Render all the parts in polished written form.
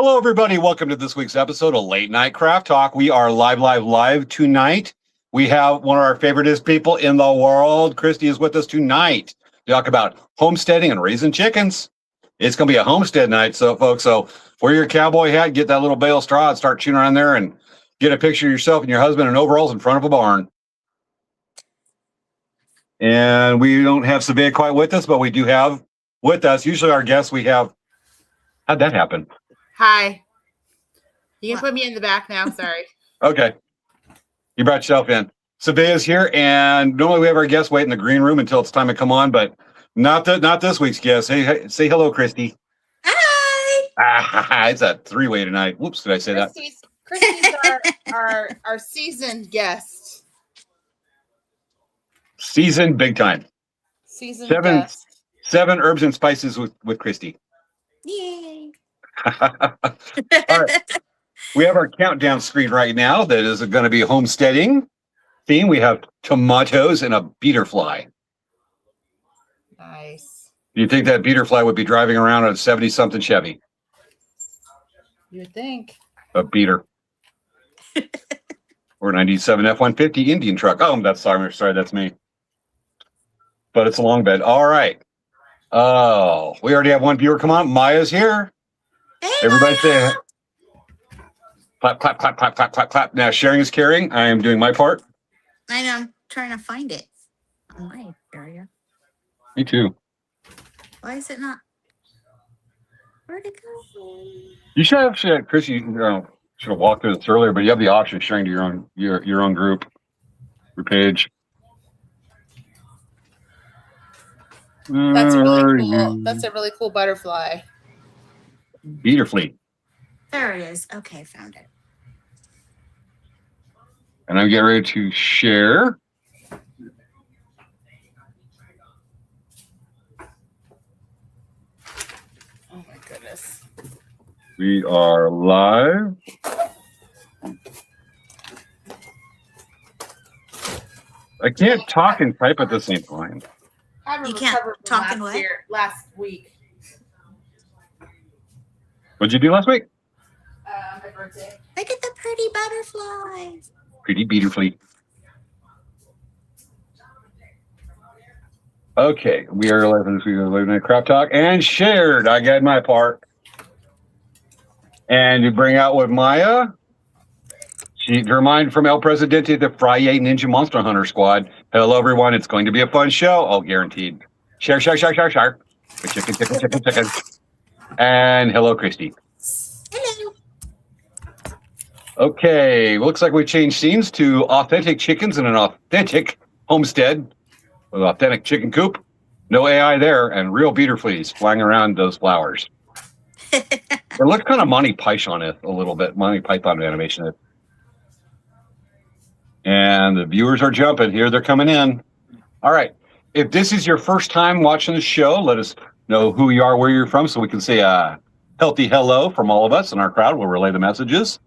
Hello, everybody. Welcome to this week's episode of Late Night Craft Talk. We are live tonight. We have one of our favoriteest people in the world. Christy is with us tonight to talk about homesteading and raising chickens. It's going to be a homestead night, so folks. So wear your cowboy hat, get that little bale of straw, and start chewing around there and get a picture of yourself and your husband in overalls in front of a barn. And we don't have Svea quite with us, but we do have with us, usually our guests, we have. How'd that happen? Hi. You can put me in the back now. Sorry. Okay. You brought yourself in. Svea's here, and normally we have our guests wait in the green room until it's time to come on, but not this week's guest. Say hello, Christy. Hi. It's a three-way tonight. Whoops, did I say that? Christy's our seasoned guest. Seasoned big time. Seasoned Seven. guest. 7 herbs and spices with Christy. Yay. All right. We have our countdown screen right now that is going to be homesteading theme. We have tomatoes and a beater fly. Nice. Do you think that beater fly would be driving around on a 70-something Chevy? You would think. A beater. Or 97 F-150 Indian truck. Oh, sorry, that's me. But it's a long bed. All right. Oh, we already have one viewer come on. Maya's here. Hey, Everybody say Maya. clap, clap, clap, clap, clap, clap, clap. Now sharing is caring. I am doing my part. I know. I'm trying to find it on my area. Me too. Why is it not? Where'd it go? You should have, Chris, you should have walked through this earlier, but you have the option of sharing to your own group, your page. That's really cool. That's a really cool butterfly. Beater fleet. There it is. Okay, found it. And I'm getting ready to share. Oh my goodness. We are live. I can't talk and type at the same time. You can't talk and what? Last week. What'd you do last week? My birthday. Look at the pretty butterflies. Pretty beater fleet. Okay, we are live this week of Late Night Crop Talk and shared. I got my part. And you bring out with Maya. She remind from El Presidente, the Friday Ninja Monster Hunter Squad. Hello, everyone. It's going to be a fun show. All guaranteed. Share. Chicken. And hello, Christy. Hello. Okay, looks like we changed scenes to authentic chickens in an authentic homestead with authentic chicken coop. No AI there, and real beater fleas flying around those flowers. It looks kind of Monty Python it a little bit. Monty Python animation. And the viewers are jumping. Here they're coming in. All right. If this is your first time watching the show, let us know who you are, where you're from, so we can say a healthy hello from all of us in our crowd. We'll relay the messages.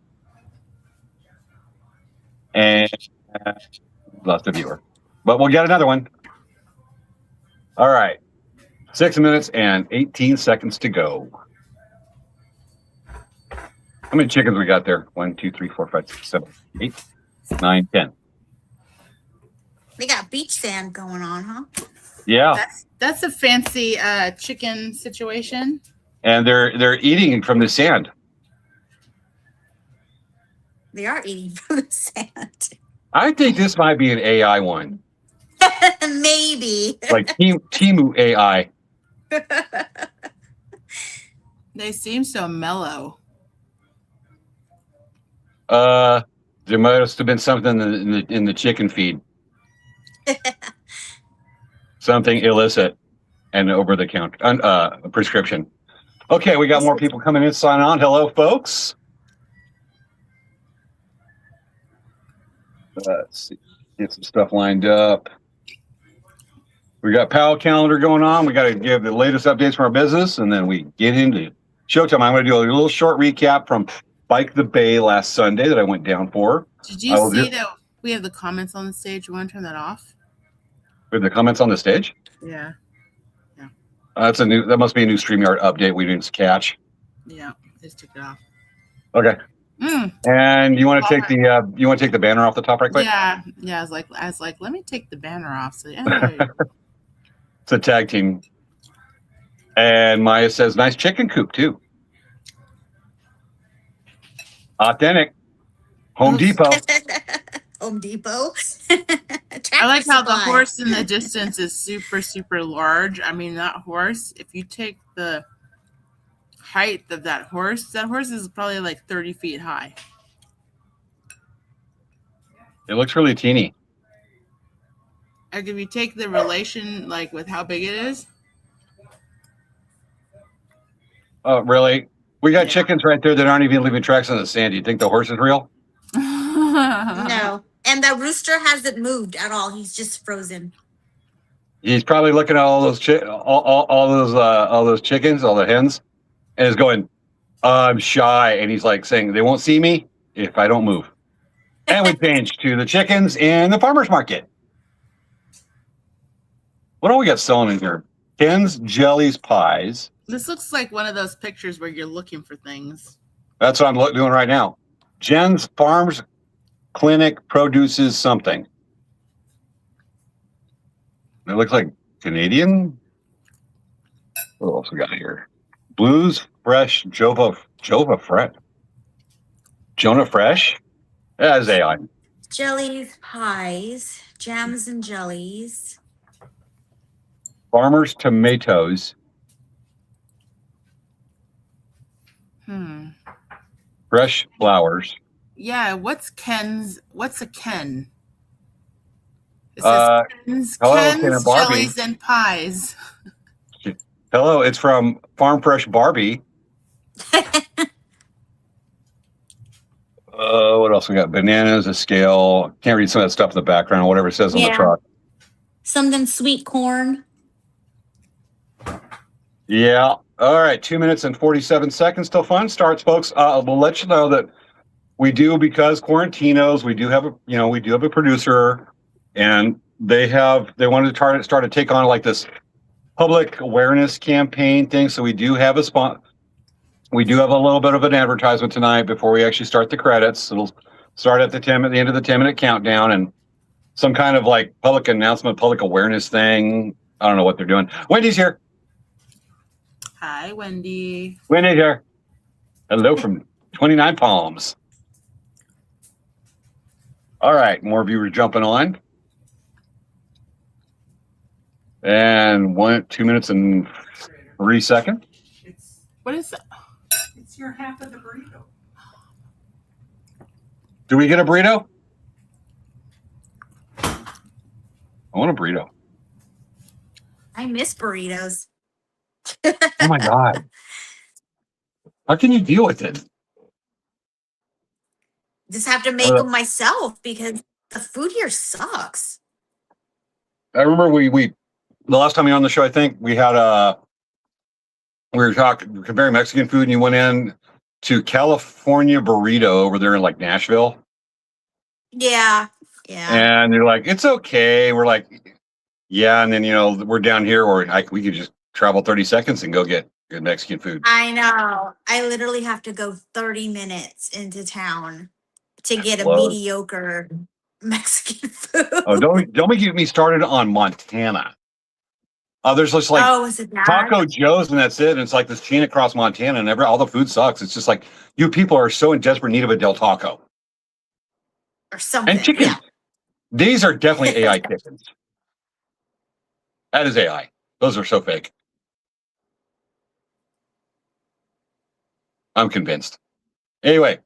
And lost a viewer. But we'll get another one. All right. 6 minutes and 18 seconds to go. How many chickens we got there? 1, 2, 3, 4, 5, 6, 7, 8, 9, 10. They got beach sand going on, huh? Yeah. That's a fancy chicken situation. And they're eating from the sand. They are eating from the sand. I think this might be an AI one. Maybe. Like Timu AI. They seem so mellow. There must have been something in the chicken feed. Something illicit and over the counter, prescription. Okay, we got more people coming in. Sign on. Hello, folks. Let's see. Get some stuff lined up. We got Powell calendar going on. We got to give the latest updates from our business, and then we get into showtime. I'm going to do a little short recap from Bike the Bay last Sunday that I went down for. Did you see that we have the comments on the stage? You want to turn that off? With the comments on the stage? Yeah. That must be a new StreamYard update we didn't catch. Yeah. Just took it off. Okay. And you want to take the banner off the top right quick? Yeah. I was like, let me take the banner off. So yeah. It's a tag team. And Maya says, nice chicken coop too. Authentic. Home Depot. Home Depot. I like how the horse in the distance is super, super large. I mean, that horse, if you take the height of that horse is probably like 30 feet high. It looks really teeny. Like if you take the relation, like with how big it is. Oh, really? We got chickens right there that aren't even leaving tracks on the sand. Do you think the horse is real? No. And the rooster hasn't moved at all. He's just frozen. He's probably looking at all those all those chickens, all the hens, and is going, I'm shy. And he's like saying, they won't see me if I don't move. And we change to the chickens in the farmer's market. What do we got selling in here? Hens, jellies, pies. This looks like one of those pictures where you're looking for things. That's what I'm doing right now. Jen's Farms Clinic produces something. It looks like Canadian. What else we got here? Blues Fresh Jova Fresh. Jonah Fresh? That is AI. Jellies, pies, jams and jellies. Farmer's Tomatoes. Fresh flowers. Yeah, what's a Ken? It says Ken's jellies and pies. Hello, it's from Farm Fresh Barbie. What else we got? Bananas, a scale. Can't read some of that stuff in the background, whatever it says on the truck. Something sweet corn. Yeah. All right. 2 minutes and 47 seconds till fun starts, folks. We'll let you know that we do, because Quarantinos, we do have a producer, and they wanted to start to take on like this public awareness campaign thing. So we do have a spot. We do have a little bit of an advertisement tonight before we actually start the credits. It'll start at the end of the 10-minute countdown, and some kind of like public announcement, public awareness thing. I don't know what they're doing. Wendy's here. Hi, Wendy. Wendy's here. Hello from 29 Palms. All right, more viewers jumping on. And 2 minutes and 3 seconds. What is that? It's your half of the burrito. Do we get a burrito? I want a burrito. I miss burritos. Oh my God. How can you deal with it? Just have to make them myself because the food here sucks. I remember we the last time you were on the show, I think we were comparing Mexican food, and you went in to California Burrito over there in like Nashville. Yeah. And you're like, it's okay. We're like, yeah. And then, we're down here where we could just travel 30 seconds and go get good Mexican food. I know. I literally have to go 30 minutes into town to get a mediocre Mexican food. Oh, don't get me started on Montana. There's just like is it that? Taco Joe's, and that's it. And it's like this chain across Montana, and all the food sucks. It's just like, you people are so in desperate need of a Del Taco. Or something. And chickens. Yeah. These are definitely AI chickens. That is AI. Those are so fake. I'm convinced. Anyway,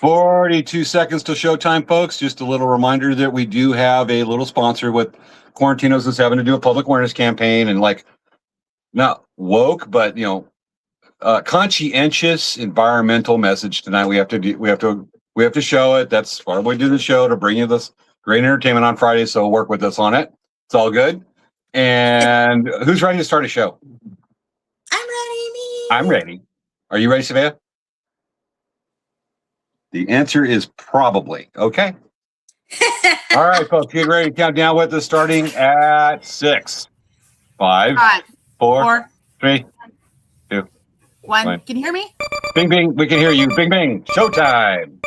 42 seconds to showtime, folks. Just a little reminder that we do have a little sponsor with Quarantinos that's having to do a public awareness campaign, and like, not woke, but conscientious environmental message tonight. We have to show it. That's why we do the show, to bring you this great entertainment on Friday. So work with us on it. It's all good. And who's ready to start a show? I'm ready. Me. I'm ready. Are you ready, Svea? The answer is probably. Okay. All right, folks, get ready to count down with us, starting at 6, 5, 4, 3, 2, One. Fine. Can you hear me? Bing, bing. We can hear you. Bing, bing. Showtime.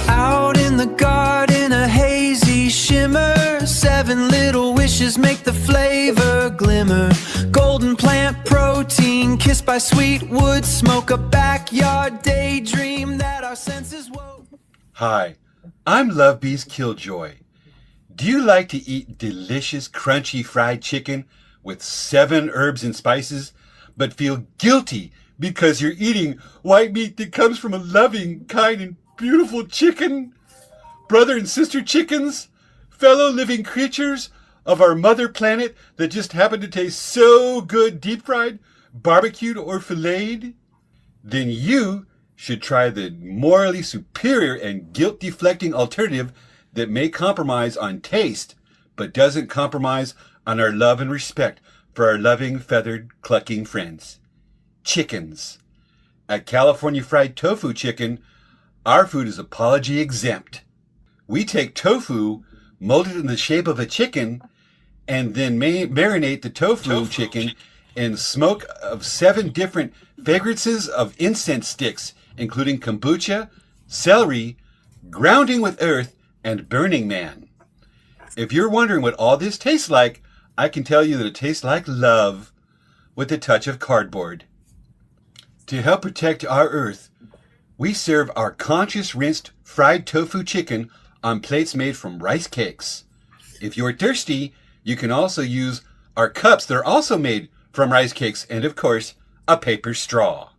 Out in the garden, a hazy shimmer. 7 little wishes make the flavor glimmer. Golden plant protein, kissed by sweet wood smoke. A backyard daydream that our senses woke. Hi, I'm Love Bee's Killjoy. Do you like to eat delicious, crunchy fried chicken with 7 herbs and spices, but feel guilty because you're eating white meat that comes from a loving, kind, and beautiful chicken? Brother and sister chickens, fellow living creatures of our mother planet that just happen to taste so good deep fried, barbecued, or filleted? Then you should try the morally superior and guilt-deflecting alternative that may compromise on taste, but doesn't compromise on our love and respect for our loving, feathered, clucking friends. Chickens. At California Fried Tofu Chicken, our food is apology exempt. We take tofu, mold it in the shape of a chicken, and then marinate the tofu chicken in smoke of 7 different fragrances of incense sticks, including kombucha, celery, grounding with earth, and Burning Man. If you're wondering what all this tastes like, I can tell you that it tastes like love with a touch of cardboard. To help protect our earth, we serve our conscious rinsed fried tofu chicken on plates made from rice cakes. If you're thirsty, you can also use our cups that are also made from rice cakes and, of course, a paper straw.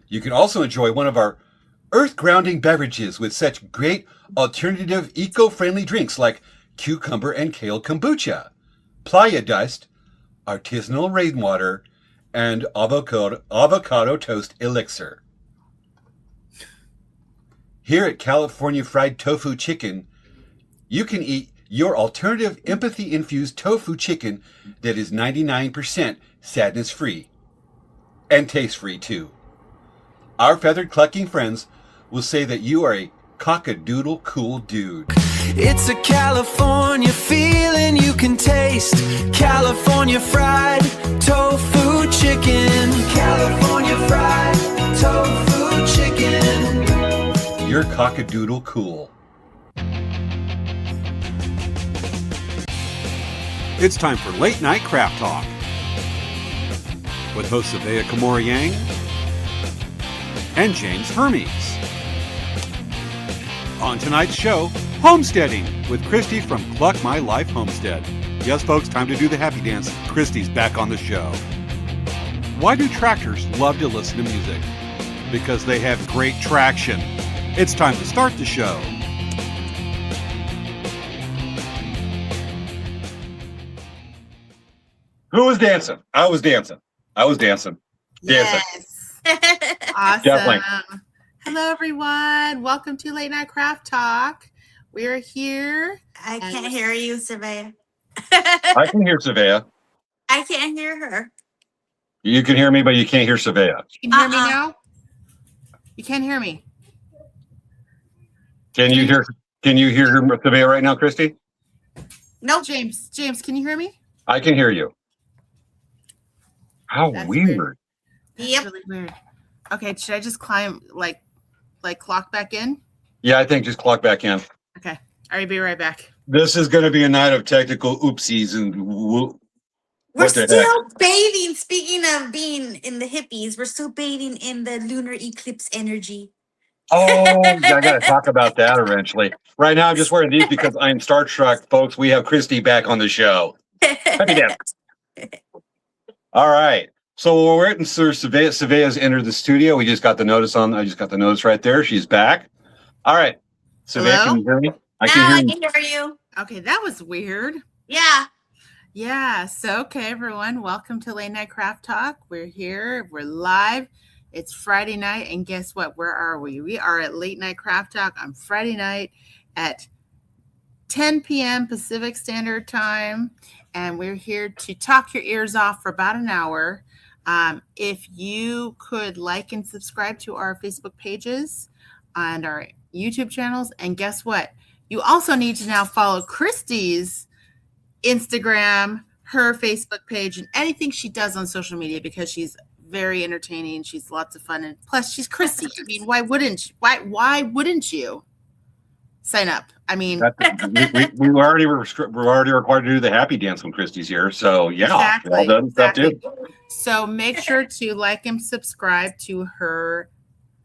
You can also enjoy one of our earth-grounding beverages with such great alternative eco-friendly drinks like cucumber and kale kombucha, playa dust, artisanal rainwater, and avocado toast elixir. Here at California Fried Tofu Chicken, you can eat your alternative empathy-infused tofu chicken that is 99% sadness-free and taste-free too. Our feathered clucking friends will say that you are a cock-a-doodle cool dude. It's a California feeling you can taste. California Fried Tofu Chicken. California Fried Tofu Chicken. You're cock-a-doodle cool. It's time for Late Night Craft Talk with hosts Svea Yang and James Hermes. On tonight's show, Homesteading with Christy from Cluck My Life Homestead. Yes, folks, time to do the happy dance. Christy's back on the show. Why do tractors love to listen to music? Because they have great traction. It's time to start the show. Who was dancing? I was dancing. Dancing. Yes. Awesome. Definitely. Hello, everyone. Welcome to Late Night Craft Talk. We're here. I can't hear you, Svea. I can hear Svea. I can't hear her. You can hear me, but you can't hear Svea. You can hear me now? You can't hear me. Can you hear Svea right now, Christy? Nope. James, can you hear me? I can hear you. How That's weird. That's Yep. really weird. Okay, should I just climb, like clock back in? Yeah, I think just clock back in. Okay, I'll be right back. This is going to be a night of technical oopsies and We're what the still bathing. Speaking of being in the hippies, we're still bathing in the lunar eclipse energy. Oh, I got to talk about that eventually. Right now, I'm just wearing these because I'm Star Trek, folks. We have Christy back on the show. Happy dance. All right. So we're waiting for Svea's entered the studio. I just got the notice right there. She's back. All right. Svea, Hello? can you hear me? I Now can I hear you. can hear you. Okay, that was weird. Yeah. Yeah, so okay, everyone, welcome to Late Night Craft Talk. We're here, we're live. It's Friday night, and guess what? Where are we? We are at Late Night Craft Talk on Friday night at 10 p.m. Pacific Standard Time, and we're here to talk your ears off for about an hour. If you could like and subscribe to our Facebook pages and our YouTube channels, and guess what? You also need to now follow Christy's Instagram, her Facebook page, and anything she does on social media, because she's very entertaining. She's lots of fun, and plus she's Christy. I mean, why wouldn't you sign up? I mean, we're already required to do the happy dance when Christy's here. So yeah, exactly, all done stuff too. So make sure to like and subscribe to her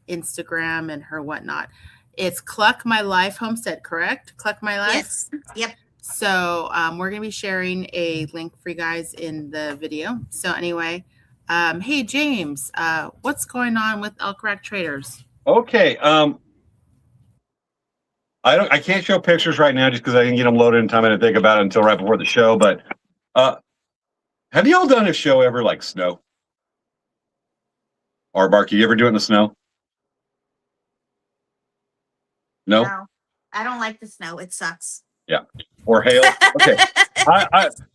Instagram and her whatnot. It's Cluck My Life Homestead, correct? Cluck My Life? Yes. Yep. So we're going to be sharing a link for you guys in the video. So anyway, hey, James, what's going on with Elk Rack Traders? Okay. I can't show pictures right now just because I didn't get them loaded in time. I didn't think about it until right before the show. But have y'all done a show ever like snow? Or Barky, you ever do it in the snow? No? I don't like the snow. It sucks. Yeah. Or hail. Okay.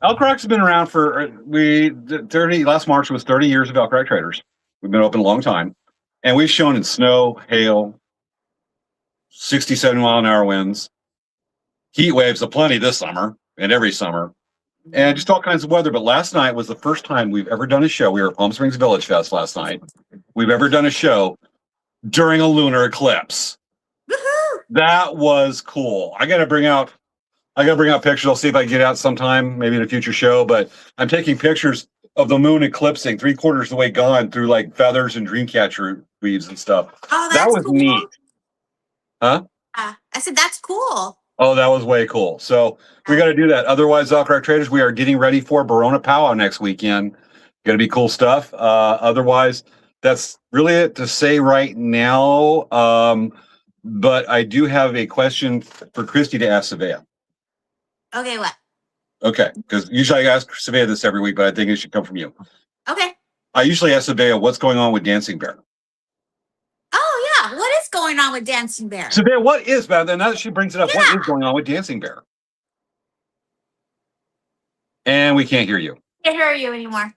Elk Rack's been around for last March was 30 years of Elk Rack Traders. We've been open a long time. And we've shown in snow, hail, 60, 70 mile an hour winds, heat waves aplenty this summer and every summer, and just all kinds of weather. But last night was the first time we've ever done a show. We were at Palm Springs Village Fest last night. We've ever done a show during a lunar eclipse. Woohoo! That was cool. I got to bring out pictures. I'll see if I can get out sometime, maybe in a future show. But I'm taking pictures of the moon eclipsing 3/4 of the way gone through like feathers and dreamcatcher weaves and stuff. Oh, that's that was cool. neat. Huh? I said that's cool. Oh, that was way cool. So we got to do that. Otherwise, Elk Rack Traders, we are getting ready for Barona Powwow next weekend. Going to be cool stuff. Otherwise, that's really it to say right now. But I do have a question for Christy to ask Svea. Okay, what? Okay, because usually I ask Svea this every week, but I think it should come from you. Okay. I usually ask Svea what's going on with Dancing Bear. Oh, yeah. What is going on with Dancing Bear? Svea, what is, now that she brings it up, what is going on with Dancing Bear? And we can't hear you. Can't hear you anymore.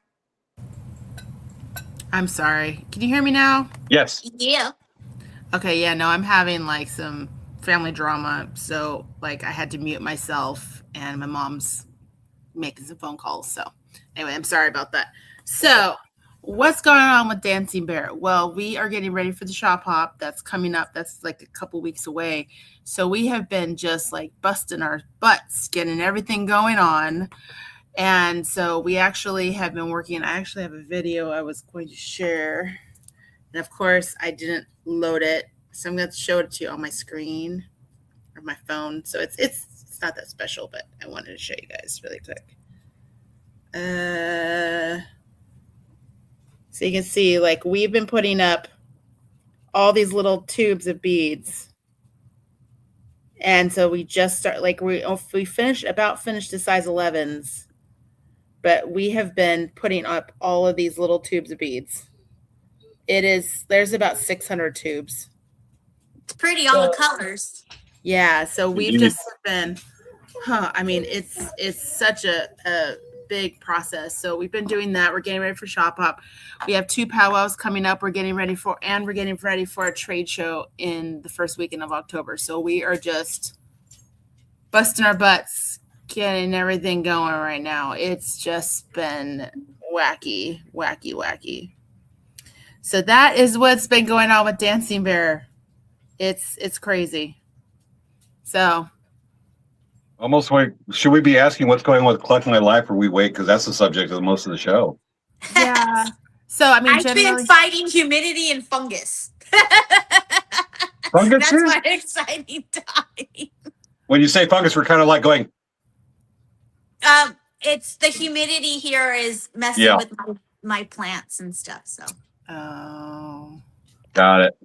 I'm sorry. Can you hear me now? Yes. Yeah. Okay, yeah, no, I'm having like some family drama. So like I had to mute myself and my mom's making some phone calls. So anyway, I'm sorry about that. So what's going on with Dancing Bear? Well, we are getting ready for the shop hop that's coming up. That's like a couple weeks away. So we have been just like busting our butts, getting everything going on. And so we actually have been working. I actually have a video I was going to share. And of course, I didn't load it. So I'm going to show it to you on my screen or my phone. So it's not that special, but I wanted to show you guys really quick. So you can see, like, we've been putting up all these little tubes of beads. And so we just start, like, we finished the size 11s. But we have been putting up all of these little tubes of beads. There's about 600 tubes. It's pretty, all the colors. Yeah, so we've just been, I mean, it's such a big process. So we've been doing that. We're getting ready for Shop Hop. We have 2 powwows coming up. We're getting ready for a trade show in the first weekend of October. So we are just busting our butts, getting everything going right now. It's just been wacky. So that is what's been going on with Dancing Bear. It's crazy. So Almost like, should we be asking what's going on with Cluck My Life, or we wait because that's the subject of most of the show? Yeah. So I mean, I've been fighting humidity and fungus. Fungus That's too? my exciting time. When you say fungus, we're kind of like going. It's the humidity here is messing with my plants and stuff. So. Oh. Got it.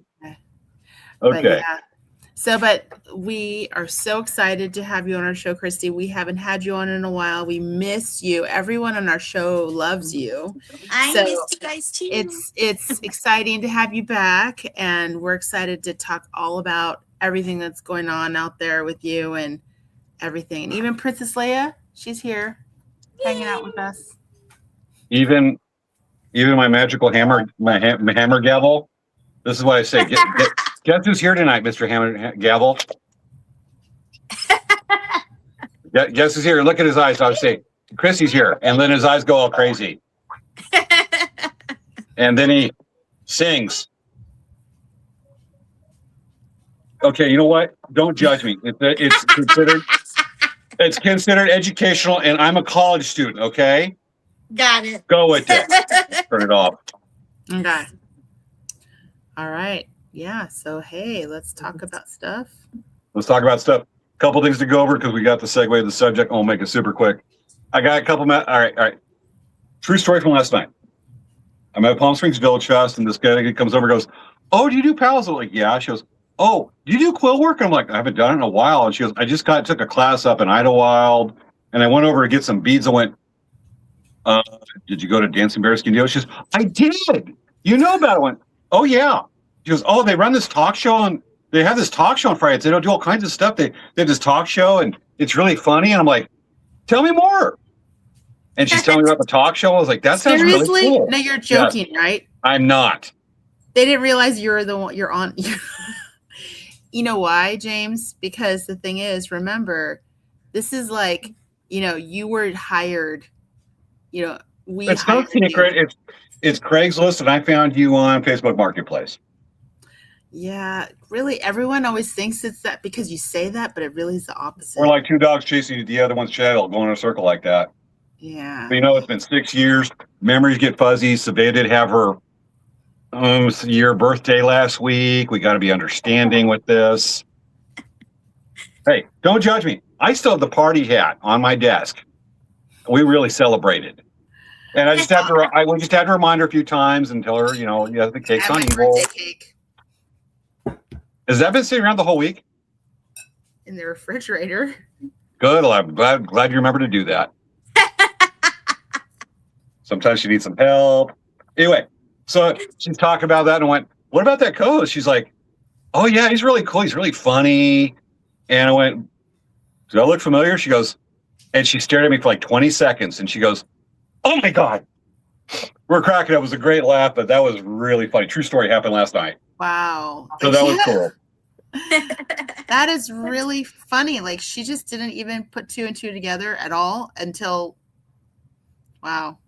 Okay. But we are so excited to have you on our show, Christy. We haven't had you on in a while. We miss you. Everyone on our show loves you. I miss you guys too. It's exciting to have you back, and we're excited to talk all about everything that's going on out there with you and everything. And even Princess Leia, she's here hanging out with us. Even my magical hammer, my hammer gavel. This is what I say. Guess who's here tonight, Mr. Hammer Gavel? Guess who's here? Look at his eyes. I was saying, Christy's here. And then his eyes go all crazy. And then he sings. Okay, you know what? Don't judge me. It's considered educational, and I'm a college student. Okay, Got it. go with it. Turn it off. Okay. All right. Yeah. So hey, let's talk about stuff. Let's talk about stuff. Couple things to go over because we got the segue to the subject. I'll make it super quick. I got a couple. All right. True story from last night. I'm at Palm Springs Village Fest, and this guy comes over and goes, "Oh, do you do pals?" I'm like, "Yeah." She goes, "Oh, do you do quill work?" I'm like, "I haven't done it in a while." And she goes, "I just took a class up in Idlewild, and I went over to get some beads." I went, "Did you go to Dancing Bear Skin Deal?" She goes, "I did. You know about it?" I went, "Oh yeah." She goes, "Oh, they run this talk show on. They have this talk show on Fridays. They don't do all kinds of stuff. They have this talk show, and it's really funny." And I'm like, "Tell me more." And she's telling me about the talk show. I was like, "That sounds Seriously? really cool." No, you're joking, right? I'm not. They didn't realize you're the one. You're on. You know why, James? Because the thing is, remember, this is like, you were hired. It's no secret. It's Craigslist, and I found you on Facebook Marketplace. Yeah, really, everyone always thinks it's that because you say that, but it really is the opposite. We're like two dogs chasing the other one's shadow, going in a circle like that. Yeah. But it's been 6 years. Memories get fuzzy. Savea did have her year birthday last week. We got to be understanding with this. Hey, don't judge me. I still have the party hat on my desk. We really celebrated. And I just have to. I just had to remind her a few times and tell her, the cake's Have on my evil. birthday cake Has that been sitting around the whole week? in the refrigerator. Good. Well, I'm glad you remember to do that. Sometimes she needs some help. Anyway, so she's talking about that and went, "What about that co-host?" She's like, "Oh yeah, he's really cool. He's really funny." And I went, "Do I look familiar?" She goes, and she stared at me for like 20 seconds, and she goes, "Oh my God." We're cracking up. It was a great laugh, but that was really funny. True story happened last night. Wow. So that was cool. That is really funny. Like she just didn't even put two and two together at all until, wow.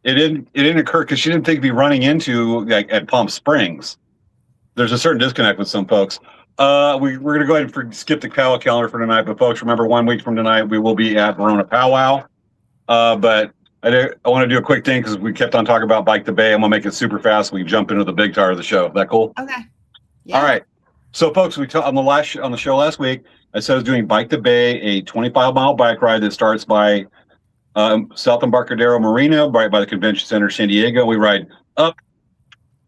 It didn't occur because she didn't think it'd be running into like at Palm Springs. There's a certain disconnect with some folks. We're going to go ahead and skip the powwow calendar for tonight. But folks, remember 1 week from tonight, we will be at Verona Powwow. But I want to do a quick thing because we kept on talking about Bike the Bay. I'm going to make it super fast. We jump into the big part of the show. Is that cool? Okay. Yeah. All right. So folks, on the show last week, I said I was doing Bike the Bay, a 25-mile bike ride that starts by South Embarcadero Marina, right by the Convention Center, San Diego. We ride up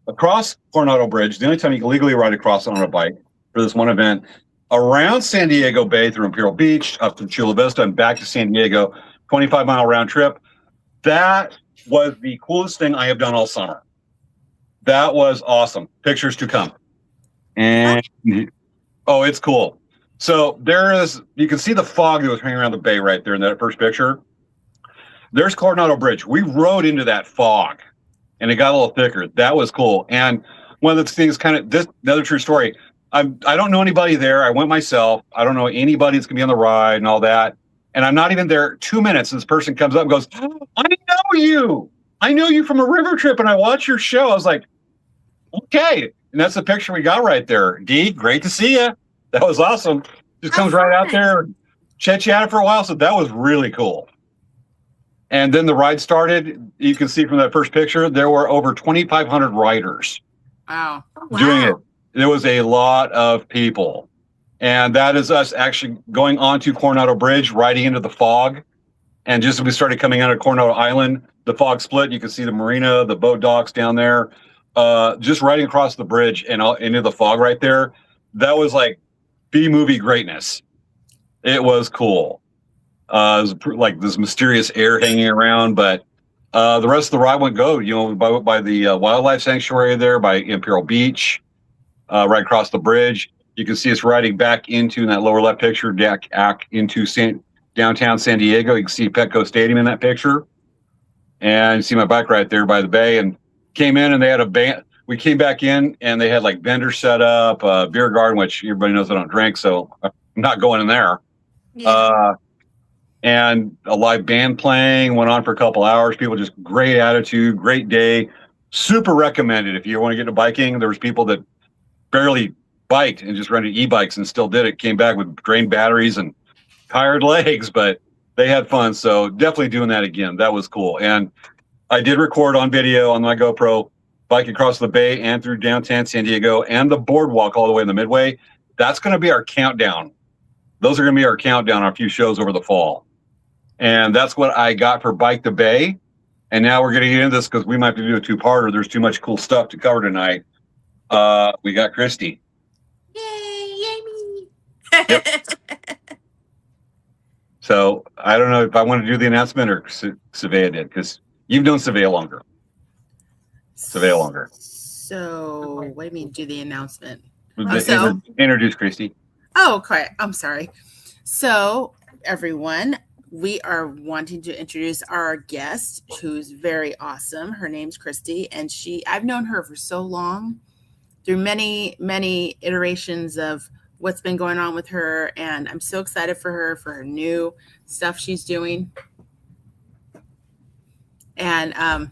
across Coronado Bridge, the only time you can legally ride across on a bike for this one event, around San Diego Bay through Imperial Beach, up to Chula Vista, and back to San Diego, 25-mile round trip. That was the coolest thing I have done all summer. That was awesome. Pictures to come. And, oh, it's cool. So you can see the fog that was hanging around the bay right there in that first picture. There's Coronado Bridge. We rode into that fog, and it got a little thicker. That was cool. And one of the things, another true story. I don't know anybody there. I went myself. I don't know anybody that's gonna be on the ride and all that. And I'm not even there 2 minutes. And this person comes up and goes, "I know you. I know you from a river trip, and I watched your show." I was like, "Okay." And that's the picture we got right there. Dee, great to see you. That was awesome. Just comes right out there, chatted for a while. So that was really cool. And then the ride started. You can see from that first picture, there were over 2,500 riders Wow. doing it. There was a lot of people. And that is us actually going onto Coronado Bridge, riding into the fog. And just as we started coming out of Coronado Island, the fog split. You can see the marina, the boat docks down there. Just riding across the bridge and into the fog right there. That was like B-movie greatness. It was cool. It was like this mysterious air hanging around, but the rest of the ride went by the wildlife sanctuary there, by Imperial Beach, right across the bridge. You can see us riding back into, in that lower left picture, back into downtown San Diego. You can see Petco Stadium in that picture. And you see my bike right there by the bay, and came in and they had a band. We came back in and they had like vendors set up, beer garden, which everybody knows I don't drink, so I'm not going in there. Yeah. And a live band playing, went on for a couple hours. People just great attitude, great day. super recommended if you want to get into biking. There was people that barely biked and just rented e-bikes and still did it. Came back with drained batteries and tired legs, but they had fun. So definitely doing that again. That was cool. And I did record on video on my GoPro, biking across the bay and through downtown San Diego and the boardwalk all the way in the Midway. That's going to be our countdown. Those are going to be our countdown on a few shows over the fall. And that's what I got for Bike the Bay. And now we're going to get into this because we might have to do a two-parter. There's too much cool stuff to cover tonight. We got Christy. Yay me. Yep. So I don't know if I want to do the announcement or Svea did, because you've known Svea longer. So what do you mean do the announcement? Introduce Christy. Oh, okay. I'm sorry. So everyone, we are wanting to introduce our guest, who's very awesome. Her name's Christy, and I've known her for so long, through many, many iterations of what's been going on with her, and I'm so excited for her new stuff she's doing. And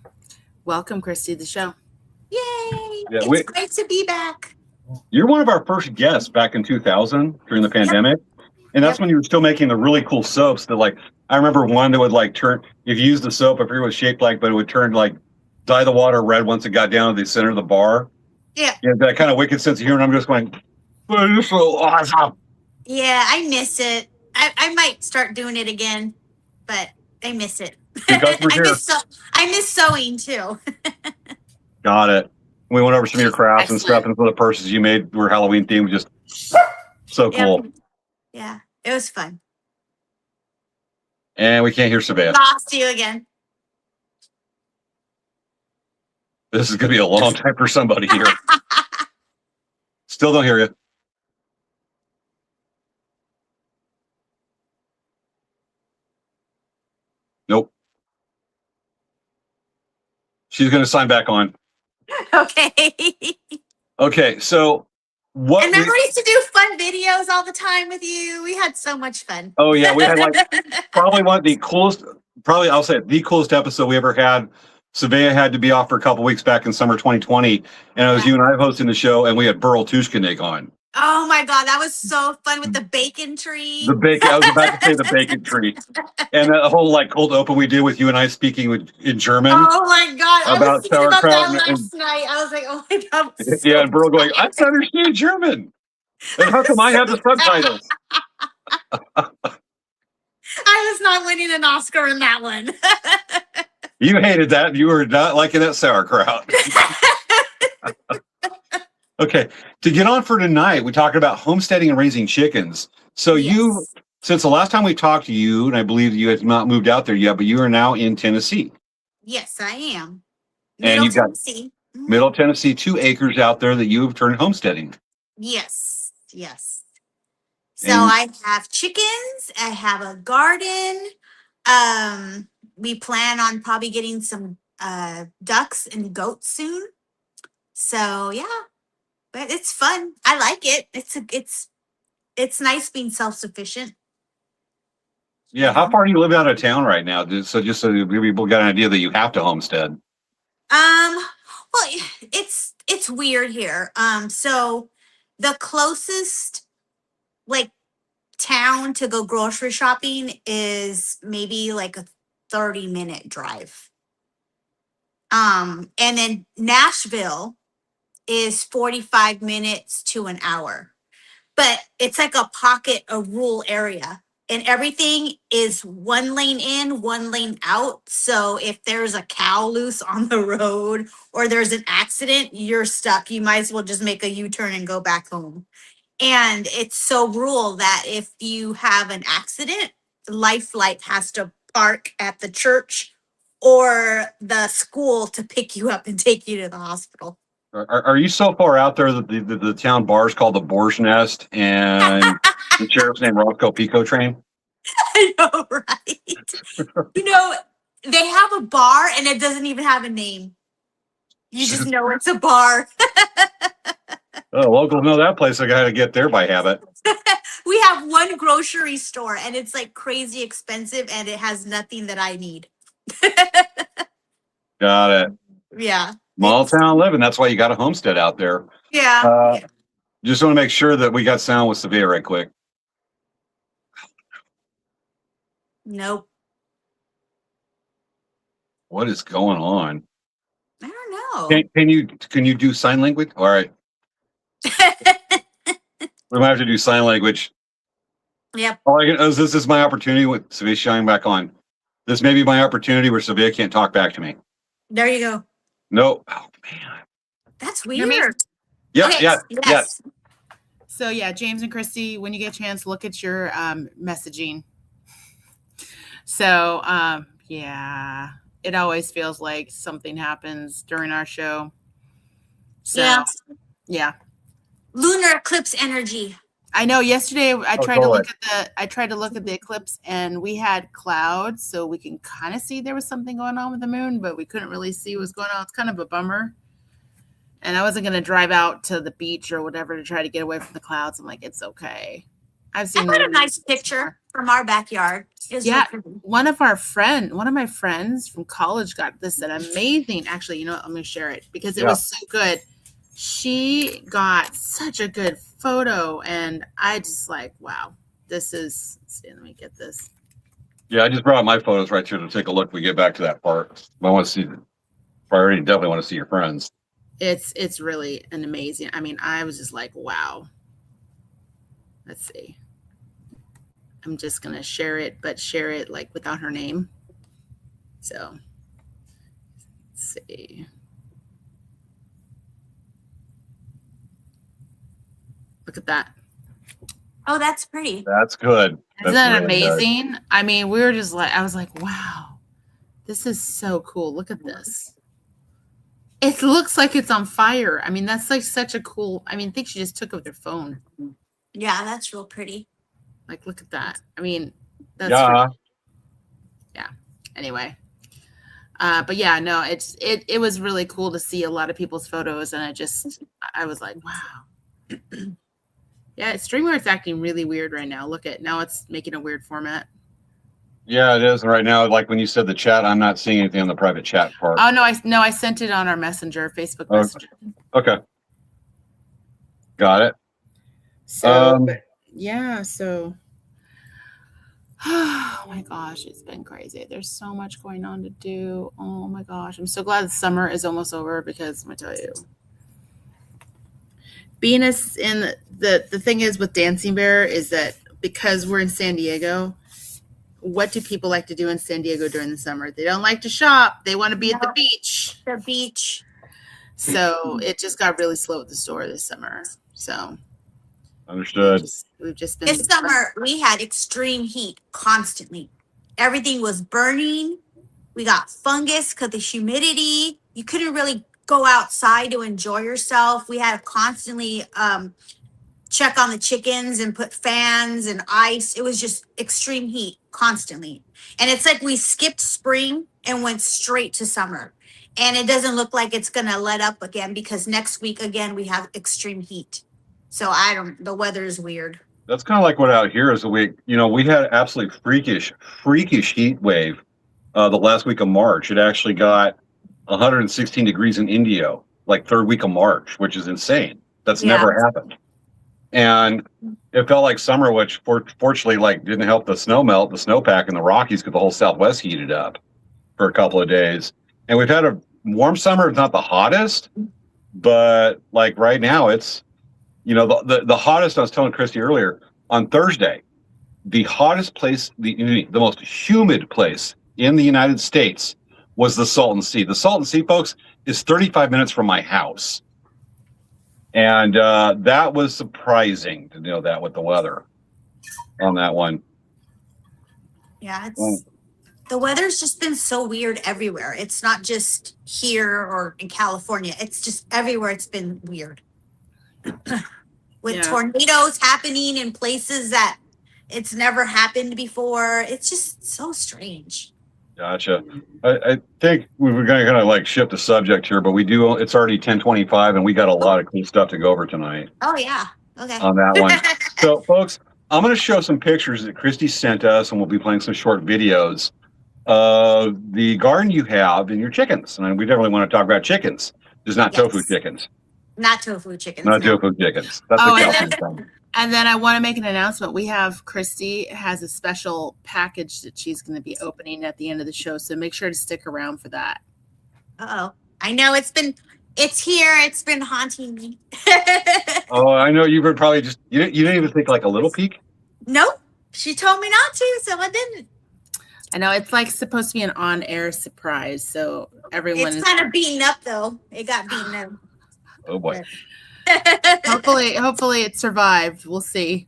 welcome, Christy, to the show. Yay! Yeah, it's great to be back. You're one of our first guests back in 2000 during the pandemic. And that's when you were still making the really cool soaps that, like, I remember one that would like turn, if you used the soap, I forget what it was shaped like, but it would turn like dye the water red once it got down to the center of the bar. Yeah. Yeah, that kind of wicked sense of humor. And I'm just going, oh, this is so awesome. Yeah, I miss it. I might start doing it again, but I miss it. I miss sewing too. Got it. We went over some of your crafts and stuff, and some of the purses you made were Halloween themed. Just so cool. Yeah, it was fun. And we can't hear Svea. Lost you again. This is going to be a long time for somebody here. Still don't hear you. Nope. She's going to sign back on. Okay. Okay, so what? And remember, we used to do fun videos all the time with you. We had so much fun. Oh yeah, we had like probably one of the coolest. Probably I'll say it, the coolest episode we ever had. Svea had to be off for a couple weeks back in summer 2020, and it was you and I hosting the show, and we had Burl Tushkanig on. Oh my God, that was so fun with the bacon tree. The bacon. I was about to say the bacon tree, and that whole like cold open we did with you and I speaking in German. Oh my God, I was thinking about that and last night. I was like, oh my God. Yeah, and Burl going, I don't understand German. And how come I have the subtitles? I was not winning an Oscar in that one. You hated that. You were not liking that sauerkraut. Okay, to get on for tonight, we talked about homesteading and raising chickens. So you, since the last time we talked to you, and I believe you had not moved out there yet, but you are now in Tennessee. Yes, I am. And you've got Tennessee. Middle Tennessee, 2 acres out there that you have turned homesteading. Yes, yes. So I have chickens. I have a garden. We plan on probably getting some ducks and goats soon. So yeah, but it's fun. I like it. It's nice being self-sufficient. Yeah, how far do you live out of town right now? Just so people got an idea that you have to homestead. Well, it's weird here. So the closest like town to go grocery shopping is maybe like a 30-minute drive. And then Nashville is 45 minutes to an hour. But it's like a pocket, a rural area. And everything is 1 lane in, 1 lane out. So if there's a cow loose on the road or there's an accident, you're stuck. You might as well just make a U-turn and go back home. And it's so rural that if you have an accident, Life Flight has to park at the church or the school to pick you up and take you to the hospital. Are you so far out there that the town bar is called the Boar's Nest and the sheriff's name Roscoe Pico Train? I know, right? You know, they have a bar and it doesn't even have a name. You just know it's a bar. Oh, locals know that place. I got to get there by habit. We have one grocery store and it's like crazy expensive and it has nothing that I need. Got it. Yeah. Small town living. That's why you got a homestead out there. Yeah. Just want to make sure that we got sound with Svea right quick. Nope. What is going on? I don't know. Can you do sign language? All right. We might have to do sign language. Yep. This is my opportunity with Svea shining back on. This may be my opportunity where Svea can't talk back to me. There you go. No. Oh man. That's Hear me? weird. Yes, Okay, yes. So yeah, James and Christy, when you get a chance, look at your messaging. So yeah, it always feels like something happens during our show. So yeah. Lunar eclipse energy. I know yesterday I tried totally. to look at the eclipse and we had clouds, so we can kind of see there was something going on with the moon, but we couldn't really see what was going on. It's kind of a bummer. And I wasn't going to drive out to the beach or whatever to try to get away from the clouds. I'm like, it's okay. I've seen I got a nice picture from our backyard. Yeah, one of my friends from college got this an amazing. Actually, you know what? I'm going to share it because it was so good. She got such a good photo, and I just like, wow, this is. See, let me get this. Yeah, I just brought my photos right here to take a look. When we get back to that part. I want to see. Priority, definitely want to see your friends. It's really an amazing. I mean, I was just like, wow. Let's see. I'm just gonna share it, but share it like without her name. So let's see. Look at that. Oh, that's pretty. That's good. Isn't that really amazing? Good. I mean, we were just like, I was like, wow, this is so cool. Look at this. It looks like it's on fire. I mean, that's like such a cool. I mean, I think she just took it with her phone. Yeah, that's real pretty. Like, look at that. I mean, that's yeah. Anyway, but yeah, no, it was really cool to see a lot of people's photos, and I was like, wow. Yeah, StreamYard's acting really weird right now. Look at now, it's making a weird format. Yeah, it is right now. Like when you said the chat, I'm not seeing anything on the private chat part. Oh no, I sent it on our messenger, Facebook Messenger. Okay, got it. So yeah, so oh my gosh, it's been crazy. There's so much going on to do. Oh my gosh, I'm so glad the summer is almost over because let me tell you, being in the thing is with Dancing Bear is that because we're in San Diego. What do people like to do in San Diego during the summer? They don't like to shop. They want to be at the beach. The beach. So it just got really slow at the store this summer. So understood. We've just been this summer. We had extreme heat constantly. Everything was burning. We got fungus because the humidity. You couldn't really go outside to enjoy yourself. We had to constantly check on the chickens and put fans and ice. It was just extreme heat constantly. And it's like we skipped spring and went straight to summer. And it doesn't look like it's going to let up again because next week, again, we have extreme heat. So the weather is weird. That's kind of like what out here is a week. You know, we had absolutely freakish heat wave the last week of March. It actually got 116 degrees in Indio, like third week of March, which is insane. That's never happened. And it felt like summer, which fortunately like didn't help the snow melt, the snowpack in the Rockies because the whole Southwest heated up for a couple of days. And we've had a warm summer. It's not the hottest, but like right now it's, you know, the hottest. I was telling Christy earlier on Thursday, the hottest place, the most humid place in the United States was the Salton Sea. The Salton Sea, folks, is 35 minutes from my house. And that was surprising to know that with the weather on that one. Yeah, the weather's just been so weird everywhere. It's not just here or in California. It's just everywhere. It's been weird. With tornadoes happening in places that it's never happened before. It's just so strange. Gotcha. I think we were going to kind of like shift the subject here, but it's already 10:25 and we got a lot of cool stuff to go over tonight. Oh, yeah. Okay. On that one. So, folks, I'm going to show some pictures that Christy sent us, and we'll be playing some short videos of the garden you have and your chickens. And we definitely want to talk about chickens. Just not Yes. tofu chickens. Not tofu chickens. Not no. tofu chickens. That's Oh, a and California thing. And then I want to make an announcement. We have Christy has a special package that she's going to be opening at the end of the show. So make sure to stick around for that. Uh-oh. I know it's here. It's been haunting me. Oh, I know you were probably just, you didn't even think like a little peek? Nope. She told me not to, so I didn't. I know it's like supposed to be an on-air surprise. So everyone It's kind of beaten up, though. It got beaten up. Oh boy. hopefully it survived. We'll see.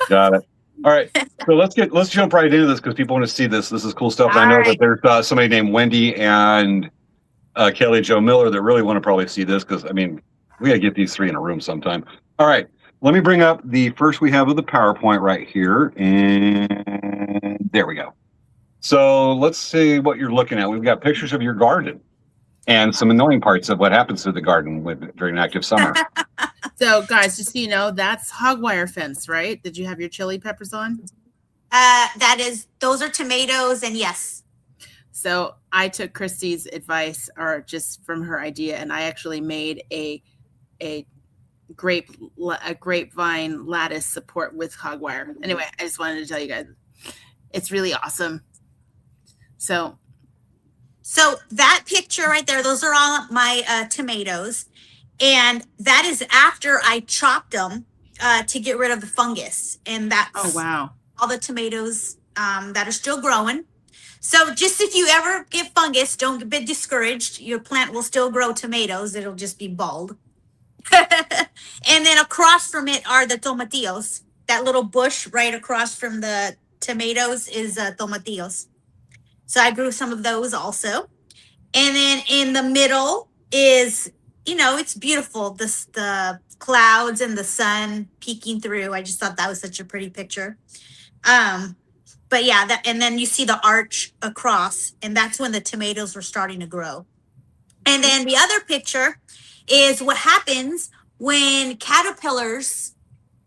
Got it. All right. So let's jump right into this because people want to see this. This is cool stuff. And I know All right. that there's somebody named Wendy and Kelly Jo Miller that really want to probably see this because, I mean, we got to get these three in a room sometime. All right. Let me bring up the first we have of the PowerPoint right here. And there we go. So let's see what you're looking at. We've got pictures of your garden and some annoying parts of what happens to the garden during an active summer. So guys, just so you know, that's hog wire fence, right? Did you have your chili peppers on? Those are tomatoes, and yes. So I took Christy's advice, or just from her idea, and I actually made a grapevine lattice support with hog wire. Anyway, I just wanted to tell you guys, it's really awesome. So that picture right there, those are all my tomatoes. And that is after I chopped them to get rid of the fungus. And that's oh wow, all the tomatoes that are still growing. So just if you ever get fungus, don't get discouraged. Your plant will still grow tomatoes. It'll just be bald. And then across from it are the tomatillos. That little bush right across from the tomatoes is tomatillos. So I grew some of those also. And then in the middle is, it's beautiful. The clouds and the sun peeking through. I just thought that was such a pretty picture. But yeah, and then you see the arch across, and that's when the tomatoes were starting to grow. And then the other picture is what happens when caterpillars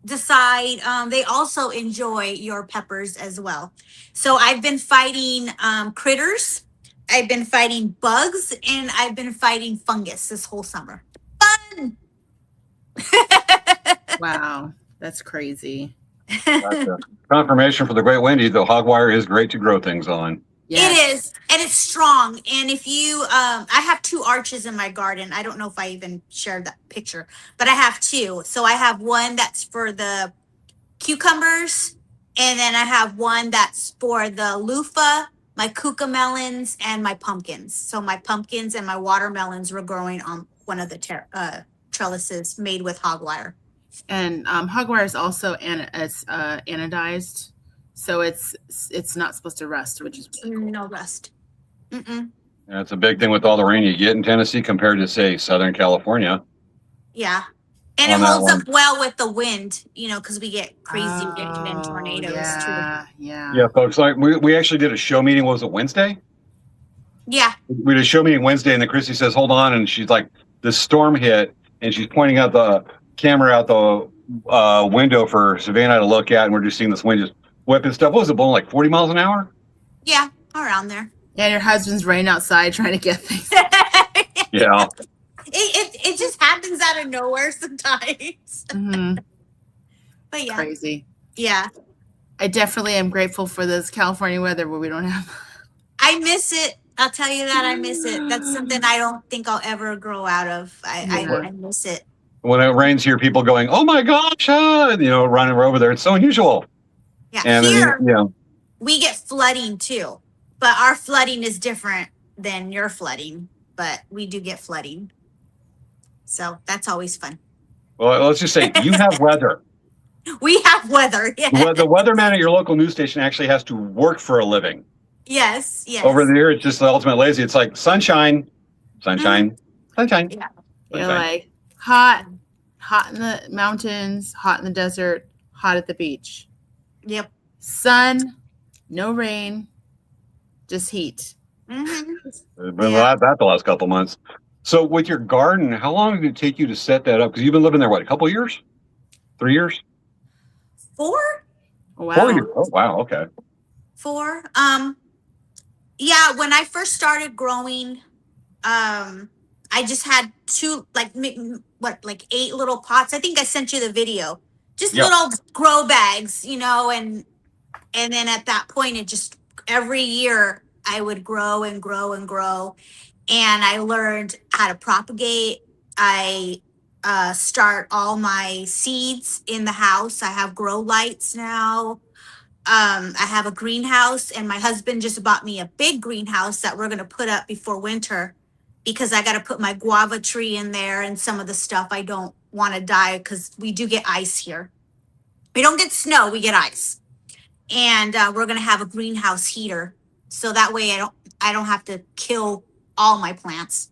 decide they also enjoy your peppers as well. So I've been fighting critters, I've been fighting bugs, and I've been fighting fungus this whole summer. Fun! wow, that's crazy. Gotcha. Confirmation for the great Wendy, the hog wire is great to grow things on. Yes. It is, and it's strong. And if you, I have 2 arches in my garden. I don't know if I even shared that picture, but I have 2. So I have one that's for the cucumbers, and then I have one that's for the loofah, my cucamelons, and my pumpkins. So my pumpkins and my watermelons were growing on one of the trellises made with hog wire. And hog wire is also anodized, so it's not supposed to rust, which is really cool. No rust. Mm-mm. That's a big thing with all the rain you get in Tennessee compared to, say, Southern California. Yeah. And On it that holds one. up well with the wind, because we get crazy wind and tornadoes yeah, too. yeah. Folks, like we actually did a show meeting. What was it, Wednesday? Yeah. We did a show meeting Wednesday, and then Christy says, hold on, and she's like, this storm hit, and she's pointing out the camera out the window for Svea and I to look at, and we're just seeing this wind just whipping stuff. What was it, blowing like 40 miles an hour? Yeah, around there. Yeah, your husband's running outside trying to get things. Yeah. It just happens out of nowhere sometimes. Mhm. But yeah. Crazy. Yeah. I definitely am grateful for this California weather where we don't have. I miss it. I'll tell you that I miss it. That's something I don't think I'll ever grow out of. I miss it. When it rains here, people going, oh my gosh, running over there. It's so unusual. Yeah. And Here, then, we get flooding too. But our flooding is different than your flooding. But we do get flooding. So that's always fun. well, let's just say you have weather. We have weather. Yeah. The weatherman at your local news station actually has to work for a living. Yes. Yes. Over there, it's just the ultimate lazy. It's like sunshine, sunshine, sunshine. Yeah. You're like hot in the mountains, hot in the desert, hot at the beach. Yep. Sun, no rain, just heat. Mm-hmm. It's been that the last couple months. So with your garden, how long did it take you to set that up? Because you've been living there, what, a couple years? 3 years? 4? Wow. 4 years. Oh, wow. Okay. 4. Yeah, when I first started growing, I I just had two, like 8 little pots. I think I sent you the video. Just Yep. little grow bags, and then at that point, it just every year I would grow and grow and grow, and I learned how to propagate. I start all my seeds in the house. I have grow lights now. I have a greenhouse, and my husband just bought me a big greenhouse that we're going to put up before winter because I got to put my guava tree in there and some of the stuff I don't want to die because we do get ice here. We don't get snow, we get ice. And we're going to have a greenhouse heater. So that way I don't have to kill all my plants.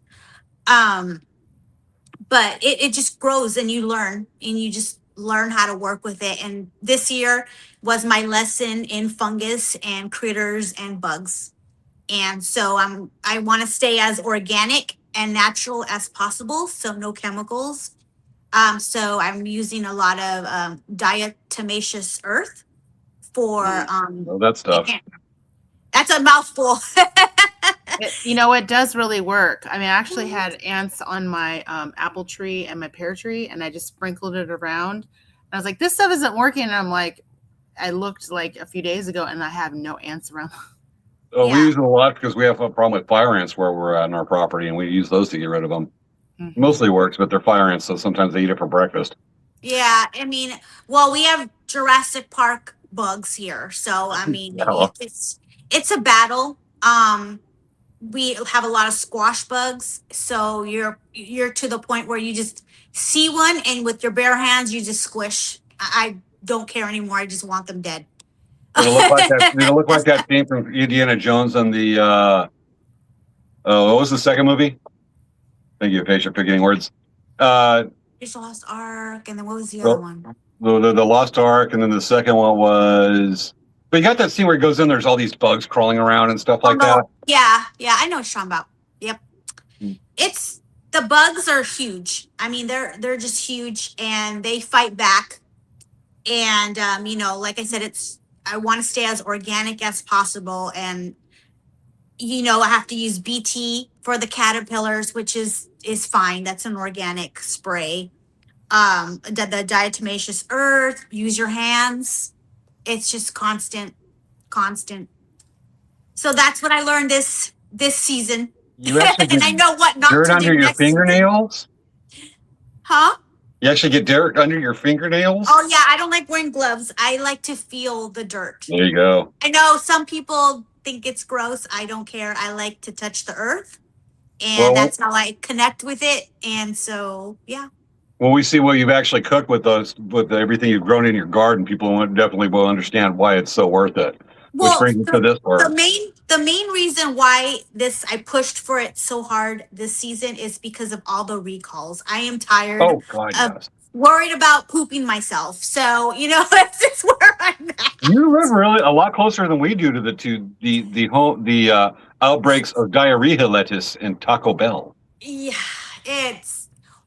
But it just grows and you learn and you just learn how to work with it. And this year was my lesson in fungus and critters and bugs. And so I want to stay as organic and natural as possible. So no chemicals. So I'm using a lot of diatomaceous earth for that stuff. That's a mouthful. It does really work. I mean, I actually had ants on my apple tree and my pear tree, and I just sprinkled it around. And I was like, this stuff isn't working. And I'm like, I looked like a few days ago, and I have no ants around. Oh, yeah. We use it a lot because we have a problem with fire ants where we're at in our property, and we use those to get rid of them. Mm-hmm. Mostly works, but they're fire ants, so sometimes they eat it for breakfast. Yeah, I mean, well, we have Jurassic Park bugs here, so I mean, it's a battle. We have a lot of squash bugs, so you're to the point where you just see one and with your bare hands you just squish. I don't care anymore. I just want them dead. It'll look like that scene from Indiana Jones and the what was the second movie? Thank you, Paige, for forgetting words. It's the Lost Ark, and then what was the other one? The Lost Ark, and then the second one was. But you got that scene where he goes in, there's all these bugs crawling around and stuff like that. Yeah, I know what you're talking about. Yep. It's the bugs are huge. I mean, they're just huge and they fight back. And like I said, I want to stay as organic as possible. And I have to use BT for the caterpillars, which is fine. That's an organic spray. The diatomaceous earth, use your hands. It's just constant. So that's what I learned this season. You actually and I know what not dirt to under do your fingernails? Huh? You actually get dirt under your fingernails? Oh, yeah. I don't like wearing gloves. I like to feel the dirt. There you go. I know some people think it's gross. I don't care. I like to touch the earth. And that's how I connect with it. And so, yeah. When we see what you've actually cooked with everything you've grown in your garden, people definitely will understand why it's so worth it. Well, which brings us to this part. The main reason why I pushed for it so hard this season is because of all the recalls. I am tired worried about pooping myself. So, that's just where I'm at. You live really a lot closer than we do to the outbreaks of diarrhea lettuce and Taco Bell. Yeah,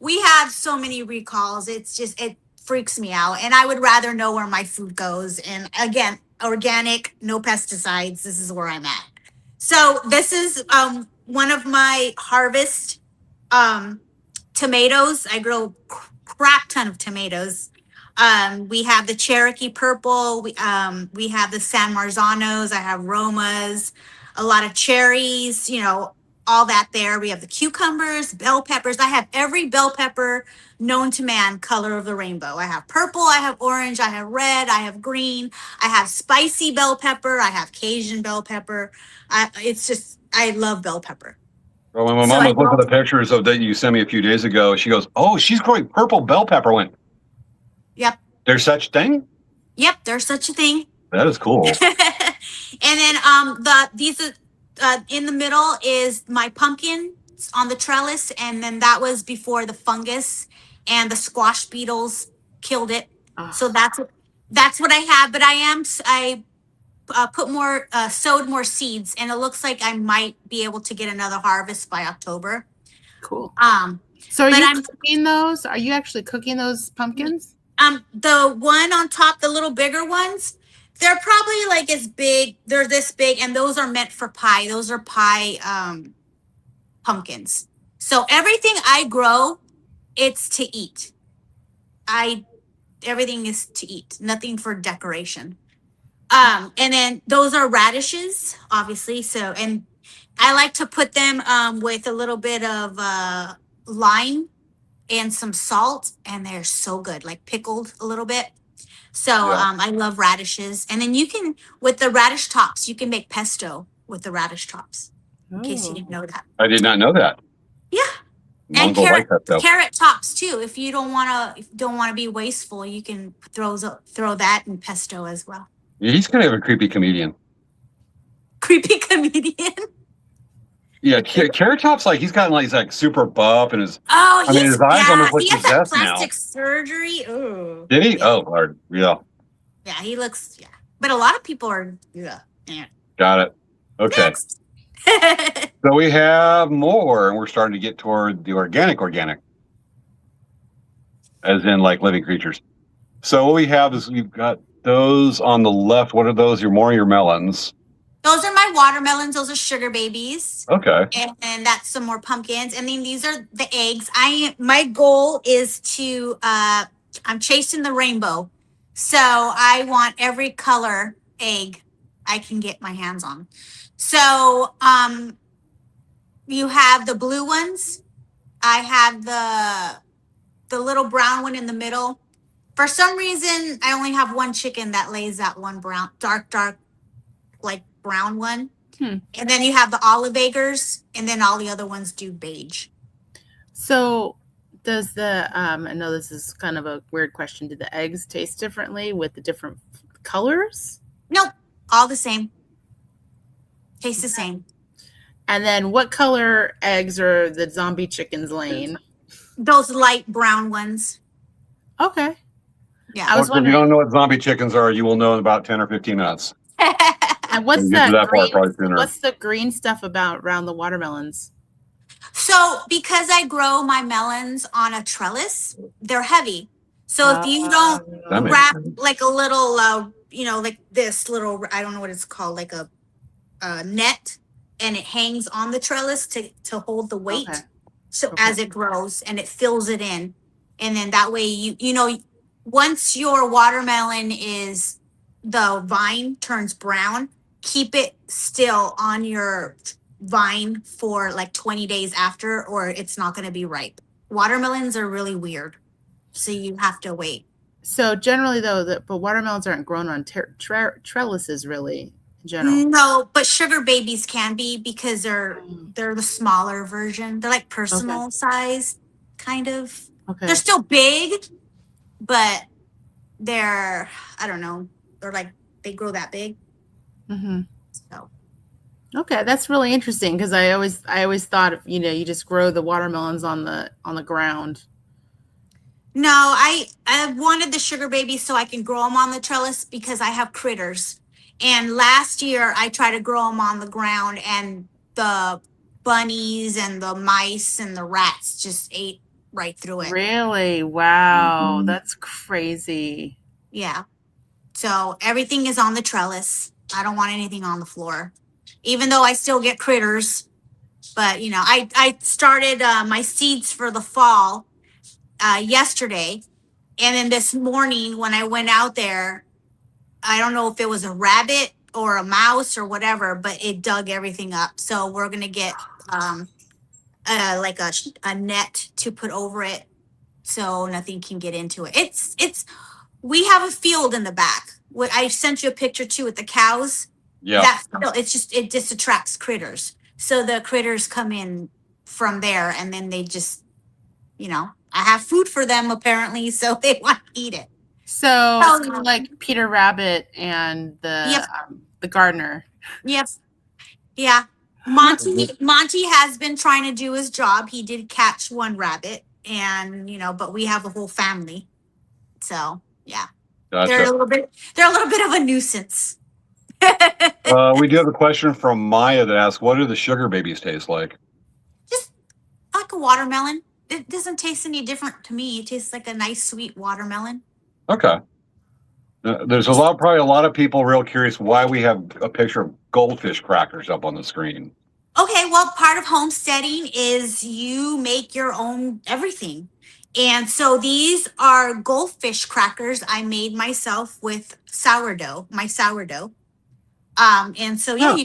we have so many recalls. It's just, it freaks me out. And I would rather know where my food goes. And again, organic, no pesticides. This is where I'm at. So this is one of my harvest tomatoes. I grow crap ton of tomatoes. We have the Cherokee purple. We have the San Marzanos. I have Romas, a lot of cherries, all that there. We have the cucumbers, bell peppers. I have every bell pepper known to man color of the rainbow. I have purple, I have orange, I have red, I have green, I have spicy bell pepper, I have Cajun bell pepper. I love bell pepper. Well, when my mom was looking at the pictures that you sent me a few days ago, she goes, "Oh, she's growing purple bell pepper." I went, "Yep. There's such thing?" Yep, there's such a thing. That is cool. And then these in the middle is my pumpkin on the trellis, and then that was before the fungus and the squash beetles killed it. So that's what I have. But I put more sowed more seeds, and it looks like I might be able to get another harvest by October. Cool. So are you cooking those? Are you actually cooking those pumpkins? The one on top, the little bigger ones, they're probably like as big. They're this big, and those are meant for pie. Those are pie pumpkins. So everything I grow, it's to eat. Everything is to eat, nothing for decoration. And then those are radishes, obviously. So, and I like to put them with a little bit of lime and some salt, and they're so good, like pickled a little bit. So Yeah. I love radishes. And then you can, with the radish tops, you can make pesto with the radish tops. In case you didn't know that. I did not know that. Yeah. And Mongo like that though. carrot tops too. If you don't want to be wasteful, you can throw that in pesto as well. Yeah, he's kind of a creepy comedian. Creepy comedian. Yeah, Carrot Top's like he's like super buff and his. Oh, his eyes almost look he has that possessed now. plastic surgery. Ooh. Did he? Yeah. Oh, Lord. Yeah. Yeah, he looks. Yeah, but a lot of people are. Yeah. Got it. Okay. So we have more, and we're starting to get toward the organic, as in like living creatures. So what we have is we've got those on the left. What are those? Your melons. Those are my watermelons. Those are sugar babies. Okay. And that's some more pumpkins. And then these are the eggs. My goal is to I'm chasing the rainbow. So I want every color egg I can get my hands on. So you have the blue ones. I have the little brown one in the middle. For some reason, I only have one chicken that lays that one brown, dark, like brown one. And then you have the olive eggers, and then all the other ones do beige. So does I know this is kind of a weird question. Do the eggs taste differently with the different colors? Nope. All the same. Taste the same. And then what color eggs are the zombie chickens laying? Those light brown ones. Okay. Yeah. I was If you don't know what zombie chickens are, you will know in about 10 or 15 minutes. And what's what's the green stuff about around the watermelons? So because I grow my melons on a trellis, they're heavy. So if you don't wrap like a little, like this little, I don't know what it's called, like a net, and it hangs on the trellis to hold the weight. Okay. So as it grows and it fills it in. And then that way, once your watermelon the vine turns brown, keep it still on your vine for like 20 days after, or it's not going to be ripe. Watermelons are really weird. So you have to wait. So generally though, but watermelons aren't grown on trellises really in general. No, but sugar babies can be because they're the smaller version. They're like personal size, kind of. Okay. They're still big, but they're, I don't know, they're like, they grow that big. Mm-hmm. So. Okay, that's really interesting because I always thought you just grow the watermelons on the ground. No, I wanted the sugar babies so I can grow them on the trellis because I have critters. And last year I tried to grow them on the ground, and the bunnies and the mice and the rats just ate right through it. Really? Wow. Mm-hmm. That's crazy. Yeah. So everything is on the trellis. I don't want anything on the floor, even though I still get critters. But, I started my seeds for the fall yesterday. And then this morning when I went out there, I don't know if it was a rabbit or a mouse or whatever, but it dug everything up. So we're going to get like a net to put over it so nothing can get into it. We have a field in the back. What I sent you a picture too with the cows. Yeah. That field, it just attracts critters. So the critters come in from there, and then they just, I have food for them apparently, so they want to eat it. So it's kind of like Peter Rabbit and the gardener. Yep. Yeah. Monty has been trying to do his job. He did catch one rabbit, and but we have a whole family. So yeah. Gotcha. They're a little bit of a nuisance. We do have a question from Maya that asks, what do the sugar babies taste like? Just like a watermelon. It doesn't taste any different to me. It tastes like a nice sweet watermelon. Okay. There's probably a lot of people real curious why we have a picture of goldfish crackers up on the screen. Okay, well, part of homesteading is you make your own everything. And so these are goldfish crackers I made myself with sourdough, my sourdough. And so yeah, Huh.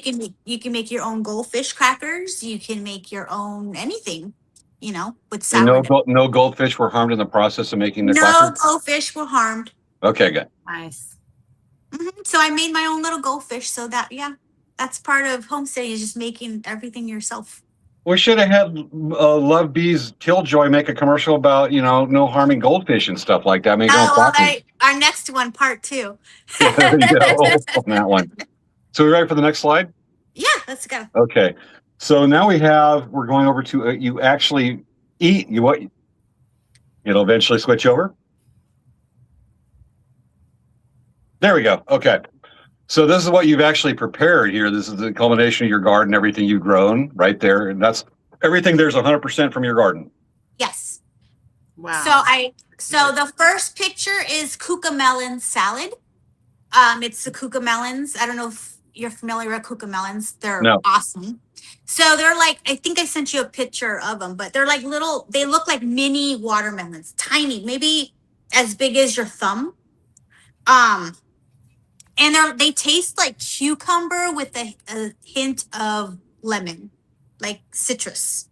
you can make your own goldfish crackers, you can make your own anything, with And sourdough. no goldfish were harmed in the process of making the No crackers? goldfish were harmed. Okay, good. Nice. So I made my own little goldfish, so that's part of homesteading, is just making everything yourself. We should have had Love Bees Killjoy make a commercial about, no harming goldfish and stuff like that. Make Oh, well, our next one, part 2. Yeah, there you go on that one. So we ready for the next slide? Yeah, let's go. Okay. So now we're going over to you actually eat. It'll eventually switch over. There we go. Okay. So this is what you've actually prepared here. This is the culmination of your garden, everything you've grown right there. And that's everything there's 100% from your garden. Yes. Wow. So the first picture is cucamelon salad. It's the cucamelons. I don't know if you're familiar with cucamelons. They're No. awesome. So they're like, I think I sent you a picture of them, but they're like they look like mini watermelons, tiny, maybe as big as your thumb. And they taste like cucumber with a hint of lemon, like citrus.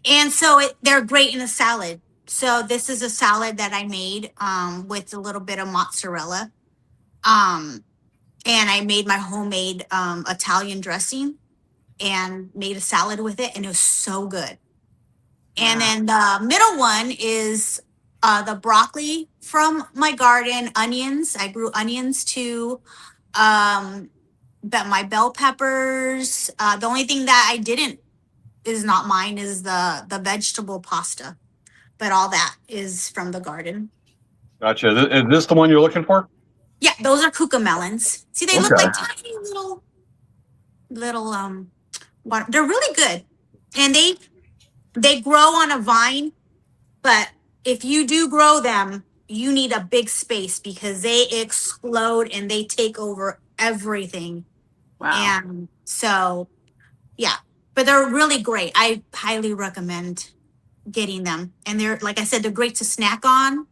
And so they're great in a salad. So this is a salad that I made with a little bit of mozzarella. And I made my homemade Italian dressing and made a salad with it, and it was so good. And then the middle one is the broccoli from my garden, onions. I grew onions too. But my bell peppers. The only thing that I didn't is not mine is the vegetable pasta, but all that is from the garden. Gotcha. Is this the one you're looking for? Yeah, those are cucamelons. See, they look Okay. like tiny little they're really good. And they grow on a vine, but if you do grow them, you need a big space because they explode and they take over everything. Wow. And so, yeah, but they're really great. I highly recommend getting them. And they're, like I said, they're great to snack on.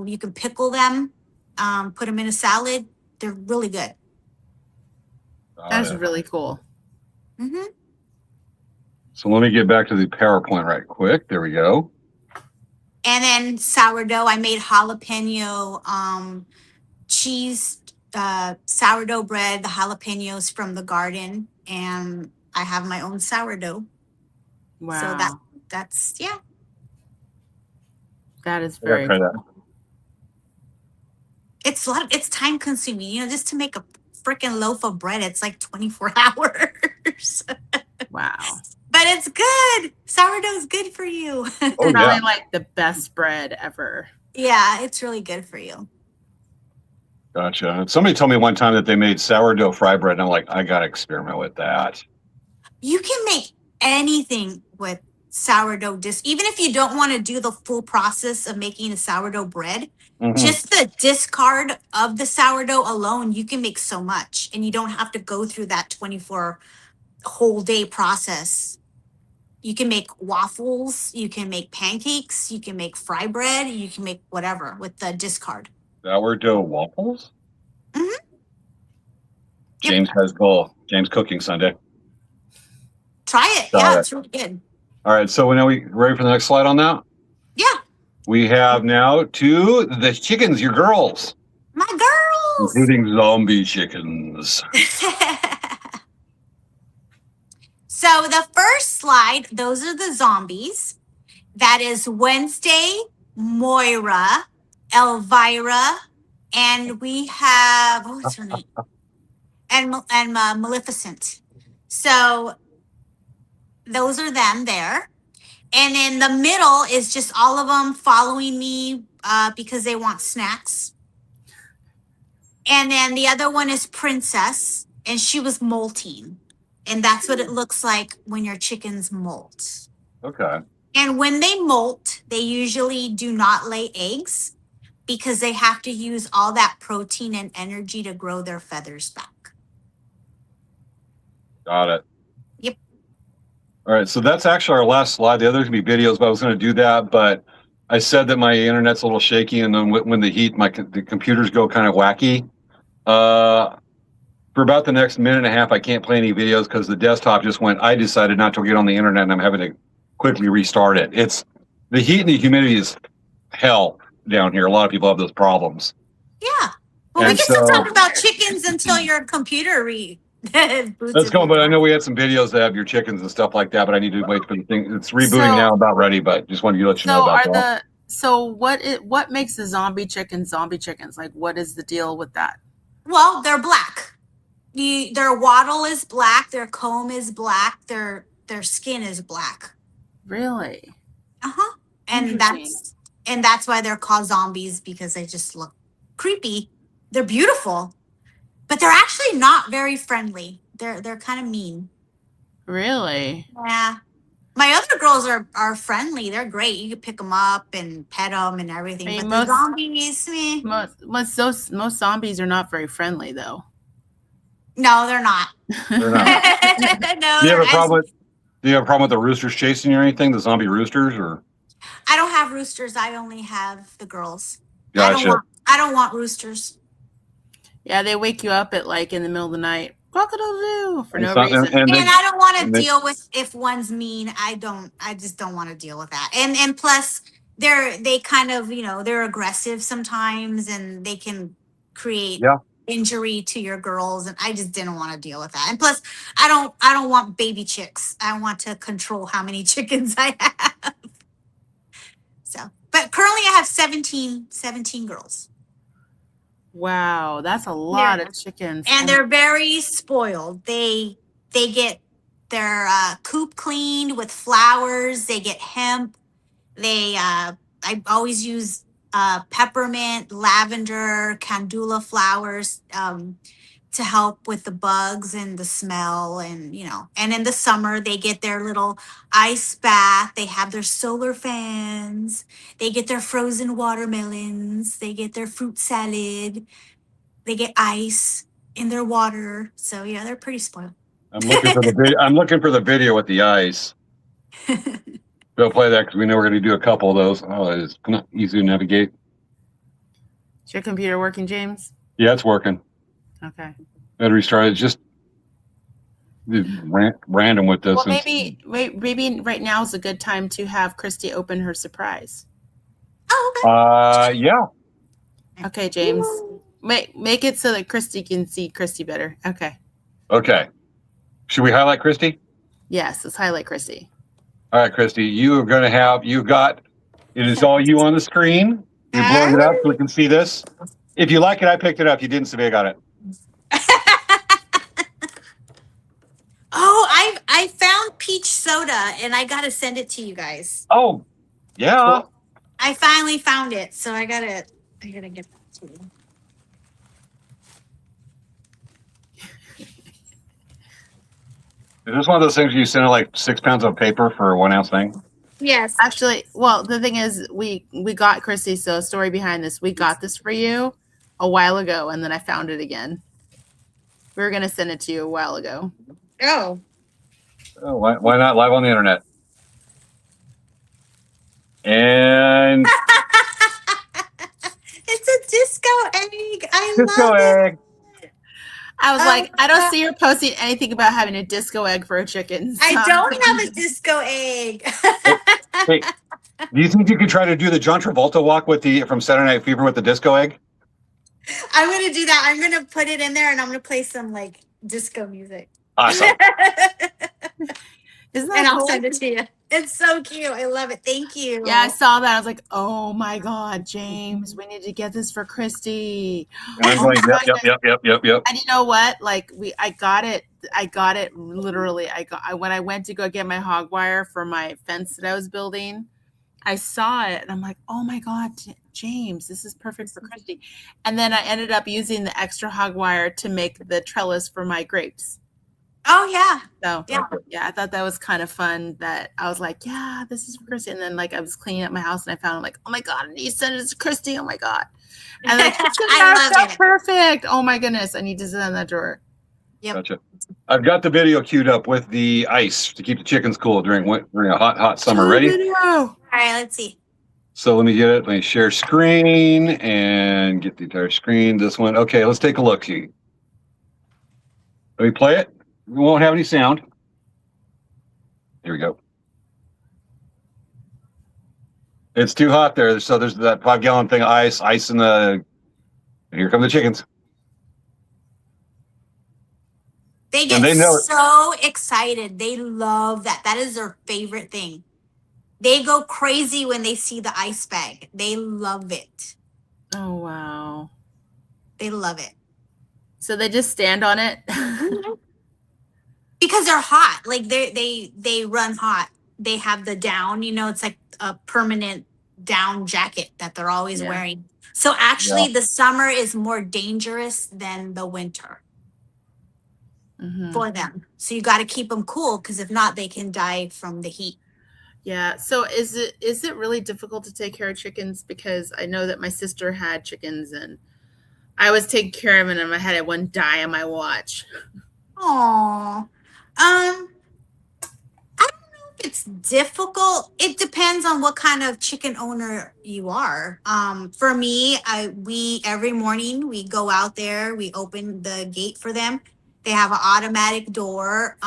You can pickle them, put them in a salad. They're really good. That's really cool. Mm-hmm. So let me get back to the PowerPoint right quick. There we go. And then sourdough, I made jalapeno cheese, sourdough bread, the jalapenos from the garden, and I have my own sourdough. Wow. So that's yeah. That is I gotta very try cool. that. It's time consuming, just to make a freaking loaf of bread. It's like 24 hours. Wow. But it's good. Sourdough is good for you. Oh, Probably yeah. like the best bread ever. Yeah, it's really good for you. Gotcha. Somebody told me one time that they made sourdough fry bread, and I'm like, I gotta experiment with that. You can make anything with sourdough even if you don't want to do the full process of making a sourdough bread. Mhm. Just the discard of the sourdough alone, you can make so much, and you don't have to go through that 24 whole day process. You can make waffles, you can make pancakes, you can make fry bread, you can make whatever with the discard. Sourdough waffles? Mhm. Yep. James has goal. James cooking Sunday. Try it. Got Yeah, it. it's really good. All right. So now we ready for the next slide on that? Yeah, We have now the chickens, your girls, my girls. including zombie chickens. So the first slide, those are the zombies. That is Wednesday, Moira, Elvira, and we have, what's her name? And Maleficent. So those are them there. And in the middle is just all of them following me because they want snacks. And then the other one is Princess, and she was molting. And that's what it looks like when your chickens molt. Okay. And when they molt, they usually do not lay eggs because they have to use all that protein and energy to grow their feathers back. Got it. All right, so that's actually our last slide. The others can be videos, but I was going to do that, but I said that my internet's a little shaky, and then when the heat, the computers go kind of wacky. For about the next minute and a half, I can't play any videos because the desktop just went. I decided not to get on the internet, and I'm having to quickly restart it. It's the heat and the humidity is hell down here. A lot of people have those problems. Yeah. Well, we And can still so- talk about chickens until your computer Let's go, but I know we had some videos that have your chickens and stuff like that, but I need to wait for the thing. It's rebooting now, about ready, but just wanted to let you know about that. So what makes the zombie chickens? Like, what is the deal with that? Well, they're black. Their wattle is black. Their comb is black. Their skin is black. Really? Uh-huh. And that's why they're called zombies, because they just look creepy. They're beautiful, but they're actually not very friendly. They're kind of mean. Really? Yeah. My other girls are friendly. They're great. You can pick them up and pet them and everything. I mean, but the zombies, most zombies are not very friendly, though. no, they're not. They're not. No, Do you have a problem with the roosters chasing you or anything? The zombie roosters, or? I don't have roosters. I only have the girls. Gotcha. I don't want roosters. Yeah, they wake you up at like in the middle of the night. Cock-a-doodle-doo, for no It's not- reason. And I don't want to and they- deal with if one's mean. I just don't want to deal with that. And plus they kind of, they're aggressive sometimes, and they can create injury to your girls, and I just didn't want to deal with that. And plus I don't want baby chicks. I want to control how many chickens I have. So, but currently I have 17 girls. Wow, that's a lot of chickens. And they're very spoiled. They get their coop cleaned with flowers. They get hemp. I always use peppermint, lavender, candula flowers to help with the bugs and the smell. And and in the summer they get their little ice bath. They have their solar fans. They get their frozen watermelons. They get their fruit salad. They get ice in their water. So yeah, they're pretty spoiled. I'm looking for the video with the ice. We'll play that because we know we're going to do a couple of those. Oh, it's not easy to navigate. Is your computer working, James? Yeah, it's working. Okay. Better restart. It's just random with this. Well, maybe right now is a good time to have Christy open her surprise. Oh, okay. Yeah. Okay, James. Make it so that Christy can see Christy better. Okay. Okay. Should we highlight Christy? Yes, let's highlight Christy. All right, Christy, it is all you on the screen. You're blowing it up so we can see this. If you like it, I picked it up. You didn't, Svea got it. Oh, I found peach soda, and I gotta send it to you guys. Oh, yeah. Cool. I finally found it, so I gotta get that to you. Is this one of those things you send like 6 pounds of paper for a 1 ounce thing? Yes. Actually, well, the thing is, we got Christy. So, story behind this: we got this for you a while ago, and then I found it again. We were gonna send it to you a while ago. Oh. Oh, why not live on the internet? And It's a disco egg. I disco love egg. it. I was like, I don't see her posting anything about having a disco egg for a chicken. So. I don't have a disco egg. Hey, do you think you could try to do the John Travolta walk from Saturday Night Fever with the disco egg? I'm gonna do that. I'm gonna put it in there, and I'm gonna play some like disco music. Awesome. Isn't that And I'll cool? send it to you. It's so cute. I love it. Thank you. Yeah, I saw that. I was like, oh my God, James, we need to get this for Christy. And I'm going, yep. And you know what? Like I got it literally. When I went to go get my hog wire for my fence that I was building, I saw it and I'm like, oh my God, James, this is perfect for Christy. And then I ended up using the extra hog wire to make the trellis for my grapes. Oh yeah. So Yeah. I thought that was kind of fun. That I was like, yeah, this is for Christy. And then like I was cleaning up my house and I found like, oh my God, I need to send it to Christy. Oh my God. And like, I love so it. perfect. Oh my goodness, I need to send that to her. Yep. Gotcha. I've got the video queued up with the ice to keep the chickens cool during a hot summer. Ready? All right, let's see. So let me get it. Let me share screen and get the entire screen. This one. Okay, let's take a look. See. Let me play it. We won't have any sound. Here we go. It's too hot there. So there's that 5-gallon thing of ice in the. Here come the chickens. They get they know it. so excited. They love that. That is their favorite thing. They go crazy when they see the ice bag. They love it. Oh, wow. They love it. So they just stand on it? Because they're hot. Like they run hot. They have the down, it's like a permanent down jacket that they're always wearing. So actually the summer is more dangerous than the winter for them. So you got to keep them cool, because if not, they can die from the heat. Yeah. So is it really difficult to take care of chickens? Because I know that my sister had chickens and I was taking care of them and I had one die on my watch. Aww. I don't know if it's difficult. It depends on what kind of chicken owner you are. For me, we every morning we go out there, we open the gate for them. They have an automatic door.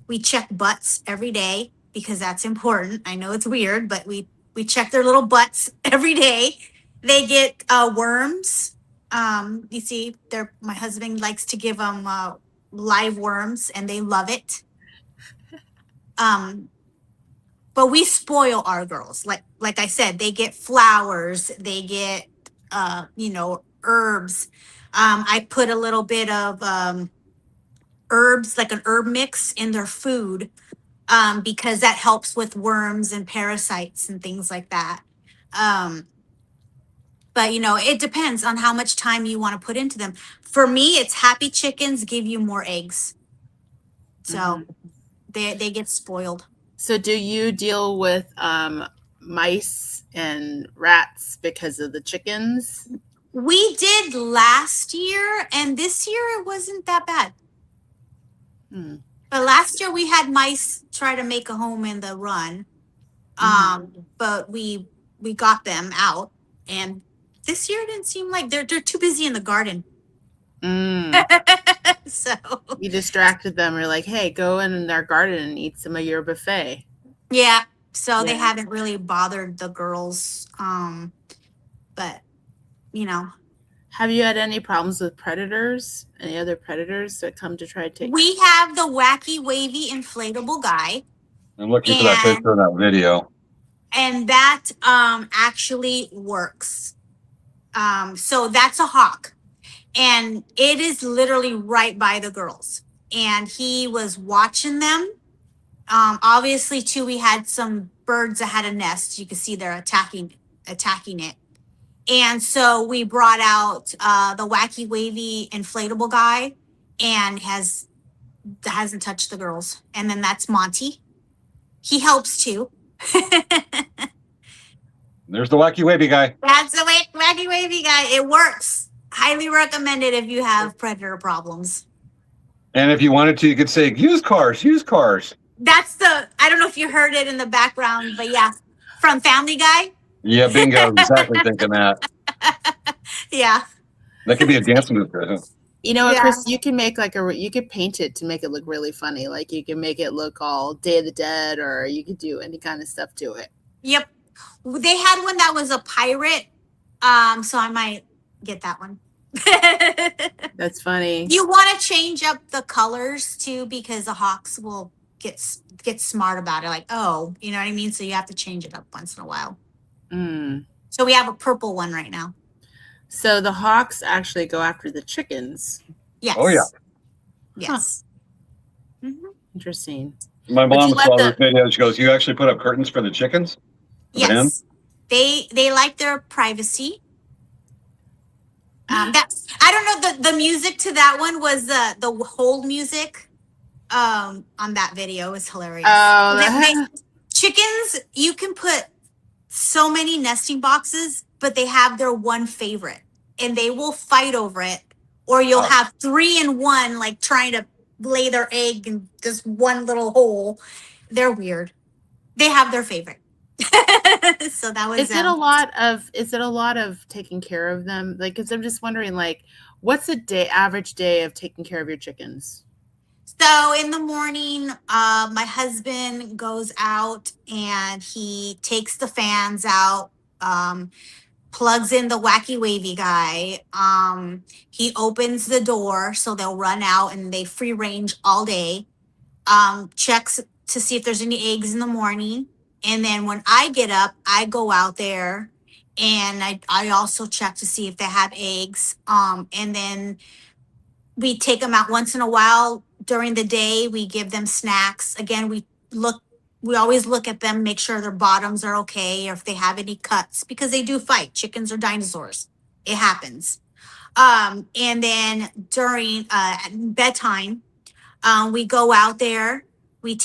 We check butts every day because that's important. I know it's weird, but we check their little butts every day. They get worms. You see, my husband likes to give them live worms, and they love it. But we spoil our girls. Like I said, they get flowers. They get herbs. I put a little bit of herbs, like an herb mix, in their food, because that helps with worms and parasites and things like that. But it depends on how much time you want to put into them. For me, it's happy chickens give you more eggs. So they get spoiled. So do you deal with mice and rats because of the chickens? We did last year, and this year it wasn't that bad. But last year we had mice try to make a home in the run. But we got them out, and this year it didn't seem like they're too busy in the garden. So you distracted them. You're like, hey, go in their garden and eat some of your buffet. Yeah. So they haven't really bothered the girls. But have you had any problems with predators? Any other predators that come to try to take? We have the wacky wavy inflatable guy. I'm looking for that picture in that video. And that actually works. So that's a hawk. And it is literally right by the girls. And he was watching them. Obviously, too, we had some birds that had a nest. You can see they're attacking it. And so we brought out the wacky wavy inflatable guy, and hasn't touched the girls. And then that's Monty. He helps too. There's the wacky wavy guy. That's the wacky wavy guy. It works. Highly recommended if you have predator problems. And if you wanted to, you could say, use cars. That's I don't know if you heard it in the background, but yeah, from Family Guy. Yeah, bingo. Exactly thinking that. Yeah. That could be a dance move, huh? You know what, Chris? You can make you could paint it to make it look really funny. Like you can make it look all Day of the Dead, or you could do any kind of stuff to it. Yep. They had one that was a pirate. So I might get that one. That's funny. You want to change up the colors too, because the hawks will get smart about it. Like, oh, you know what I mean? So you have to change it up once in a while. So we have a purple one right now. So the hawks actually go after the chickens. Yes. Oh, yeah. Yes. Huh. Interesting. My mom saw this video. She goes, you actually put up curtains for the chickens? Yes. They like their privacy. I don't know, the music to that one was the hold music on that video is hilarious. Chickens, you can put so many nesting boxes, but they have their one favorite, and they will fight over it or you'll Oh. have 3 in one, like trying to lay their egg in this one little hole. They're weird. They have their favorite. So that was Is it a lot of taking care of them? Like, because I'm just wondering, like, what's a average day of taking care of your chickens? So in the morning, my husband goes out and he takes the fans out, plugs in the wacky wavy guy. He opens the door so they'll run out and they free range all day. Checks to see if there's any eggs in the morning. And then when I get up, I go out there and I also check to see if they have eggs. And then we take them out once in a while during the day. We give them snacks. Again, we always look at them, make sure their bottoms are okay or if they have any cuts because they do fight. Chickens are dinosaurs. It happens. And then during bedtime, we go out there, we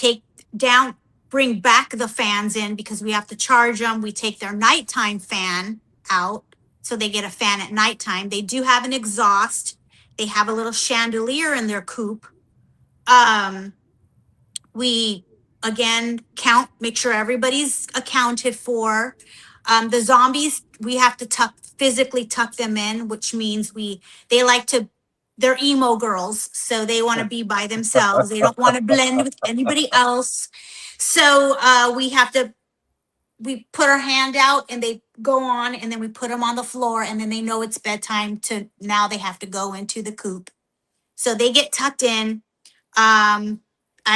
bring back the fans in because we have to charge them. We take their nighttime fan out so they get a fan at nighttime. They do have an exhaust. They have a little chandelier in their coop. We again make sure everybody's accounted for. The zombies, we have to physically tuck them in, which means they're emo girls, so they want to be by themselves. They don't want to blend with anybody else. So we put our hand out and they go on and then we put them on the floor and then they know it's bedtime now they have to go into the coop. So they get tucked in. I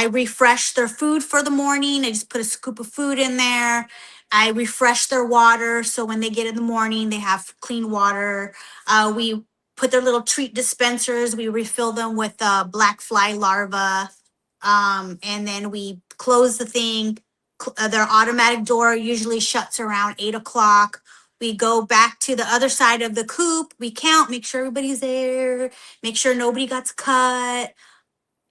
refresh their food for the morning. I just put a scoop of food in there. I refresh their water. So when they get in the morning, they have clean water. We put their little treat dispensers. We refill them with black fly larva. And then we close the thing. Their automatic door usually shuts around 8 o'clock. We go back to the other side of the coop. We count, make sure everybody's there, make sure nobody got cut,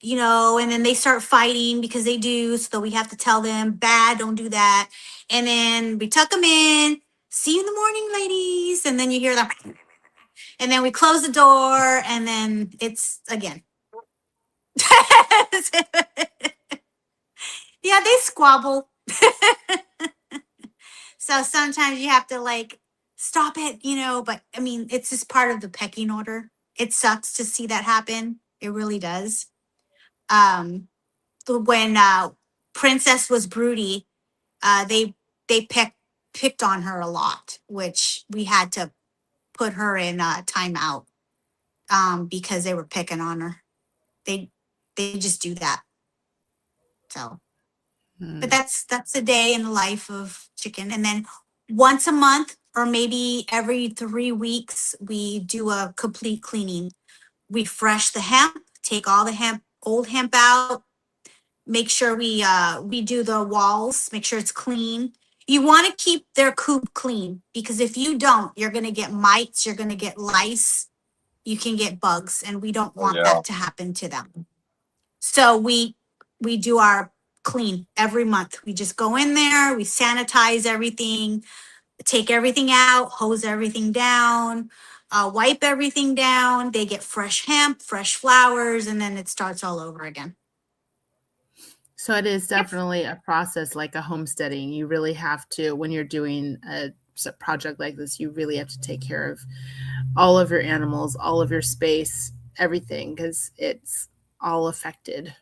and then they start fighting because they do. So we have to tell them, bad, don't do that. And then we tuck them in. See you in the morning, ladies. And then you hear them. And then we close the door and then it's again. Yeah, they squabble. So sometimes you have to stop it, but I mean, it's just part of the pecking order. It sucks to see that happen. It really does. When Princess was broody, they picked on her a lot, which we had to put her in timeout because they were picking on her. They just do that. So. But that's a day in the life of chicken. And then once a month or maybe every 3 weeks, we do a complete cleaning. We fresh the hemp, take all the old hemp out, make sure we do the walls, make sure it's clean. You want to keep their coop clean because if you don't, you're going to get mites, you're going to get lice, you can get bugs, and we don't want that to happen to them. So we do our clean every month. We just go in there, we sanitize everything, take everything out, hose everything down, wipe everything down. They get fresh hemp, fresh flowers, and then it starts all over again. So it is definitely a process like a homesteading. You really have to, when you're doing a project like this, you really have to take care of all of your animals, all of your space, everything, because it's all affected.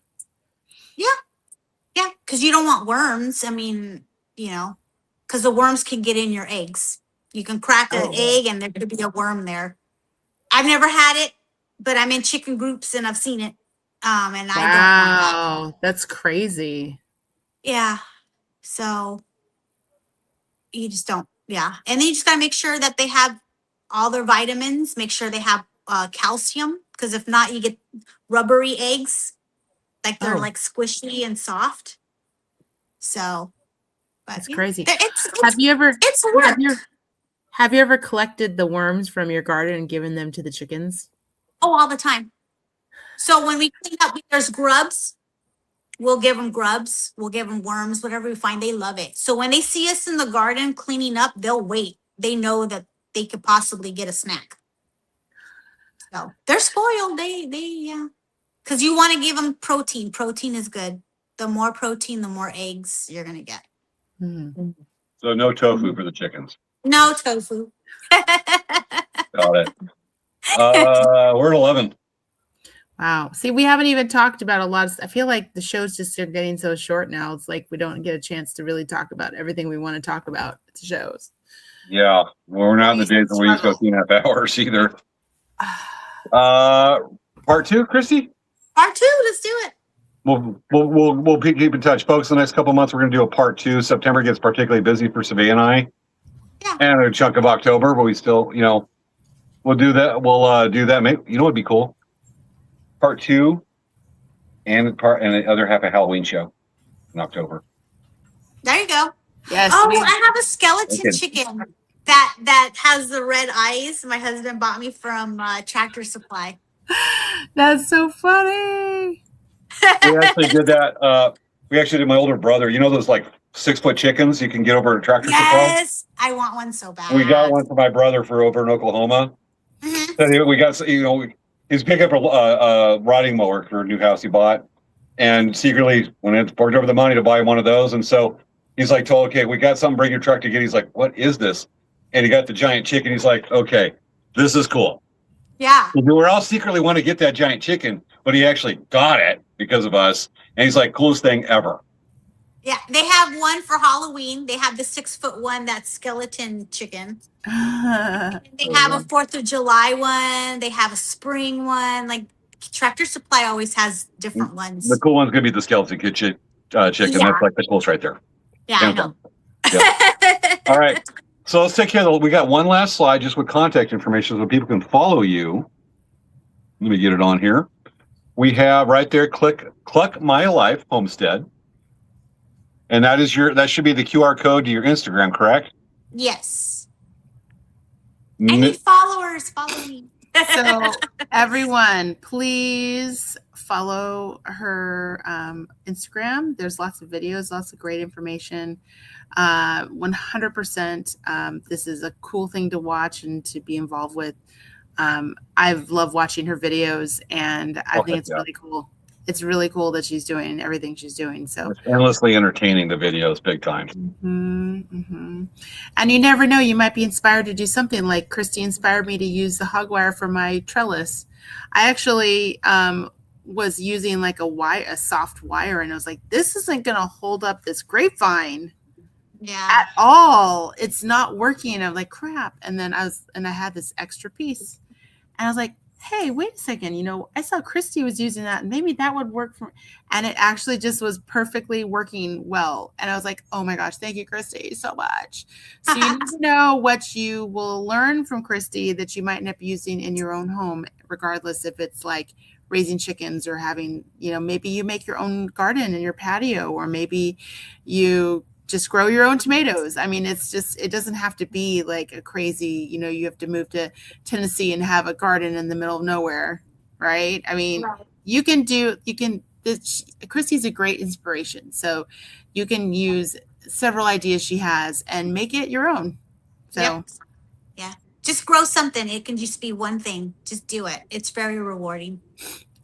Yeah, because you don't want worms. I mean, because the worms can get in your eggs. You can crack an egg and there could be a worm there. I've never had it, but I'm in chicken groups and I've seen it. And I don't want that. That's crazy. Yeah. So you just don't. Yeah. And then you just got to make sure that they have all their vitamins, make sure they have calcium, because if not, you get rubbery eggs. Like they're squishy and soft. So, but that's crazy. Have you ever collected the worms from your garden and given them to the chickens? Oh, all the time. So when we clean up, there's grubs. We'll give them grubs. We'll give them worms, whatever we find. They love it. So when they see us in the garden cleaning up, they'll wait. They know that they could possibly get a snack. So they're spoiled. Yeah. Because you want to give them protein. Protein is good. The more protein, the more eggs you're going to get. So no tofu for the chickens. No tofu. Got it. We're at 11. Wow. See, we haven't even talked about a lot of I feel like the shows just are getting so short now. It's like we don't get a chance to really talk about everything we want to talk about at the shows. Yeah. Well, we're not in the days where we just go 2.5 hours either. Part 2, Christy? Part 2, let's do it. We'll keep in touch, folks. The next couple of months, we're going to do a part 2. September gets particularly busy for Svea and I, and a chunk of October. But we still, we'll do that. We'll do that. Maybe, you know, what'd be cool? Part 2, and the other half of Halloween show in October. There you go. Yes. Oh, I have a skeleton chicken that has the red eyes. My husband bought me from Tractor Supply. That's so funny. We actually did that. We actually did my older brother. You know those like 6-foot chickens you can get over at Tractor Supply? Yes, I want one so bad. We got one for my brother for over in Oklahoma. So we got, he's picking up a riding mower for a new house he bought, and secretly when it forked over the money to buy one of those, and so he's like, told, okay, we got something, bring your truck to get. He's like, what is this? And he got the giant chicken. He's like, okay, this is cool. Yeah. We all secretly want to get that giant chicken, but he actually got it because of us. And he's like, coolest thing ever. Yeah, they have one for Halloween. They have the 6-foot one, that skeleton chicken. They have a 4th of July one. They have a spring one. Like Tractor Supply always has different ones. The cool one's gonna be the skeleton chicken. Yeah. That's like the coolest right there. Yeah, I know. Yeah. All right. So let's take care of we got one last slide just with contact information so people can follow you. Let me get it on here. We have right there, click My Life Homestead. And that should be the QR code to your Instagram, correct? Yes. I need followers. Follow me. So everyone, please follow her Instagram. There's lots of videos, lots of great information. 100%. This is a cool thing to watch and to be involved with. I've loved watching her videos, and I think it's really cool. It's really cool that she's doing everything she's doing. So it's endlessly entertaining, the videos, big time. And you never know, you might be inspired to do something like Christy inspired me to use the hog wire for my trellis. I actually was using like a soft wire, and I was like, this isn't going to hold up this grapevine at all. It's not working. I'm like, crap. And then I had this extra piece, and I was like, hey, wait a second, I saw Christy was using that, and maybe that would work for me. And it actually just was perfectly working well. And I was like, oh my gosh, thank you, Christy, so much. So you need to know what you will learn from Christy that you might end up using in your own home, regardless if it's like raising chickens or having, maybe you make your own garden in your patio, or maybe you just grow your own tomatoes. I mean, it doesn't have to be like a crazy, you have to move to Tennessee and have a garden in the middle of nowhere, right? I mean, Christy's a great inspiration. So you can use several ideas she has and make it your own. So yeah, just grow something. It can just be one thing. Just do it. It's very rewarding.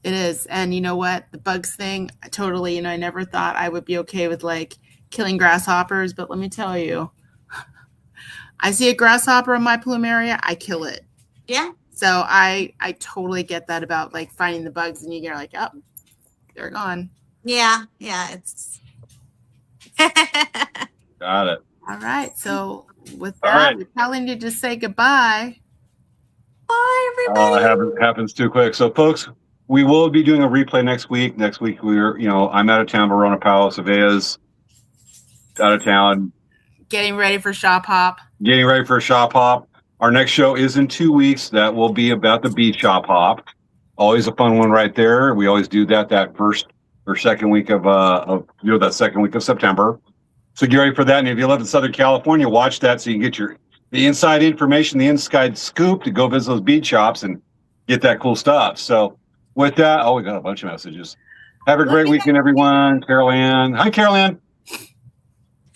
It is. And you know what? The bugs thing, totally, I never thought I would be okay with like killing grasshoppers, but let me tell you, I see a grasshopper in my plumeria, I kill it. Yeah. So I totally get that about like finding the bugs, and you're like, oh, they're gone. Yeah. It's Got it. All right. So with that, we probably need to say goodbye. Bye, everybody. It happens too quick. So folks, we will be doing a replay next week. Next week I'm out of town. Verona Powell, Savea's out of town. Getting ready for shop hop. Our next show is in 2 weeks. That will be about the bee shop hop. Always a fun one right there. We always do that first or second week of that second week of September. So get ready for that. And if you live in Southern California, watch that so you can get the inside information, the inside scoop to go visit those bead shops and get that cool stuff. So with that, we got a bunch of messages. Have a great weekend, everyone. Carol Ann. Hi, Carol Ann.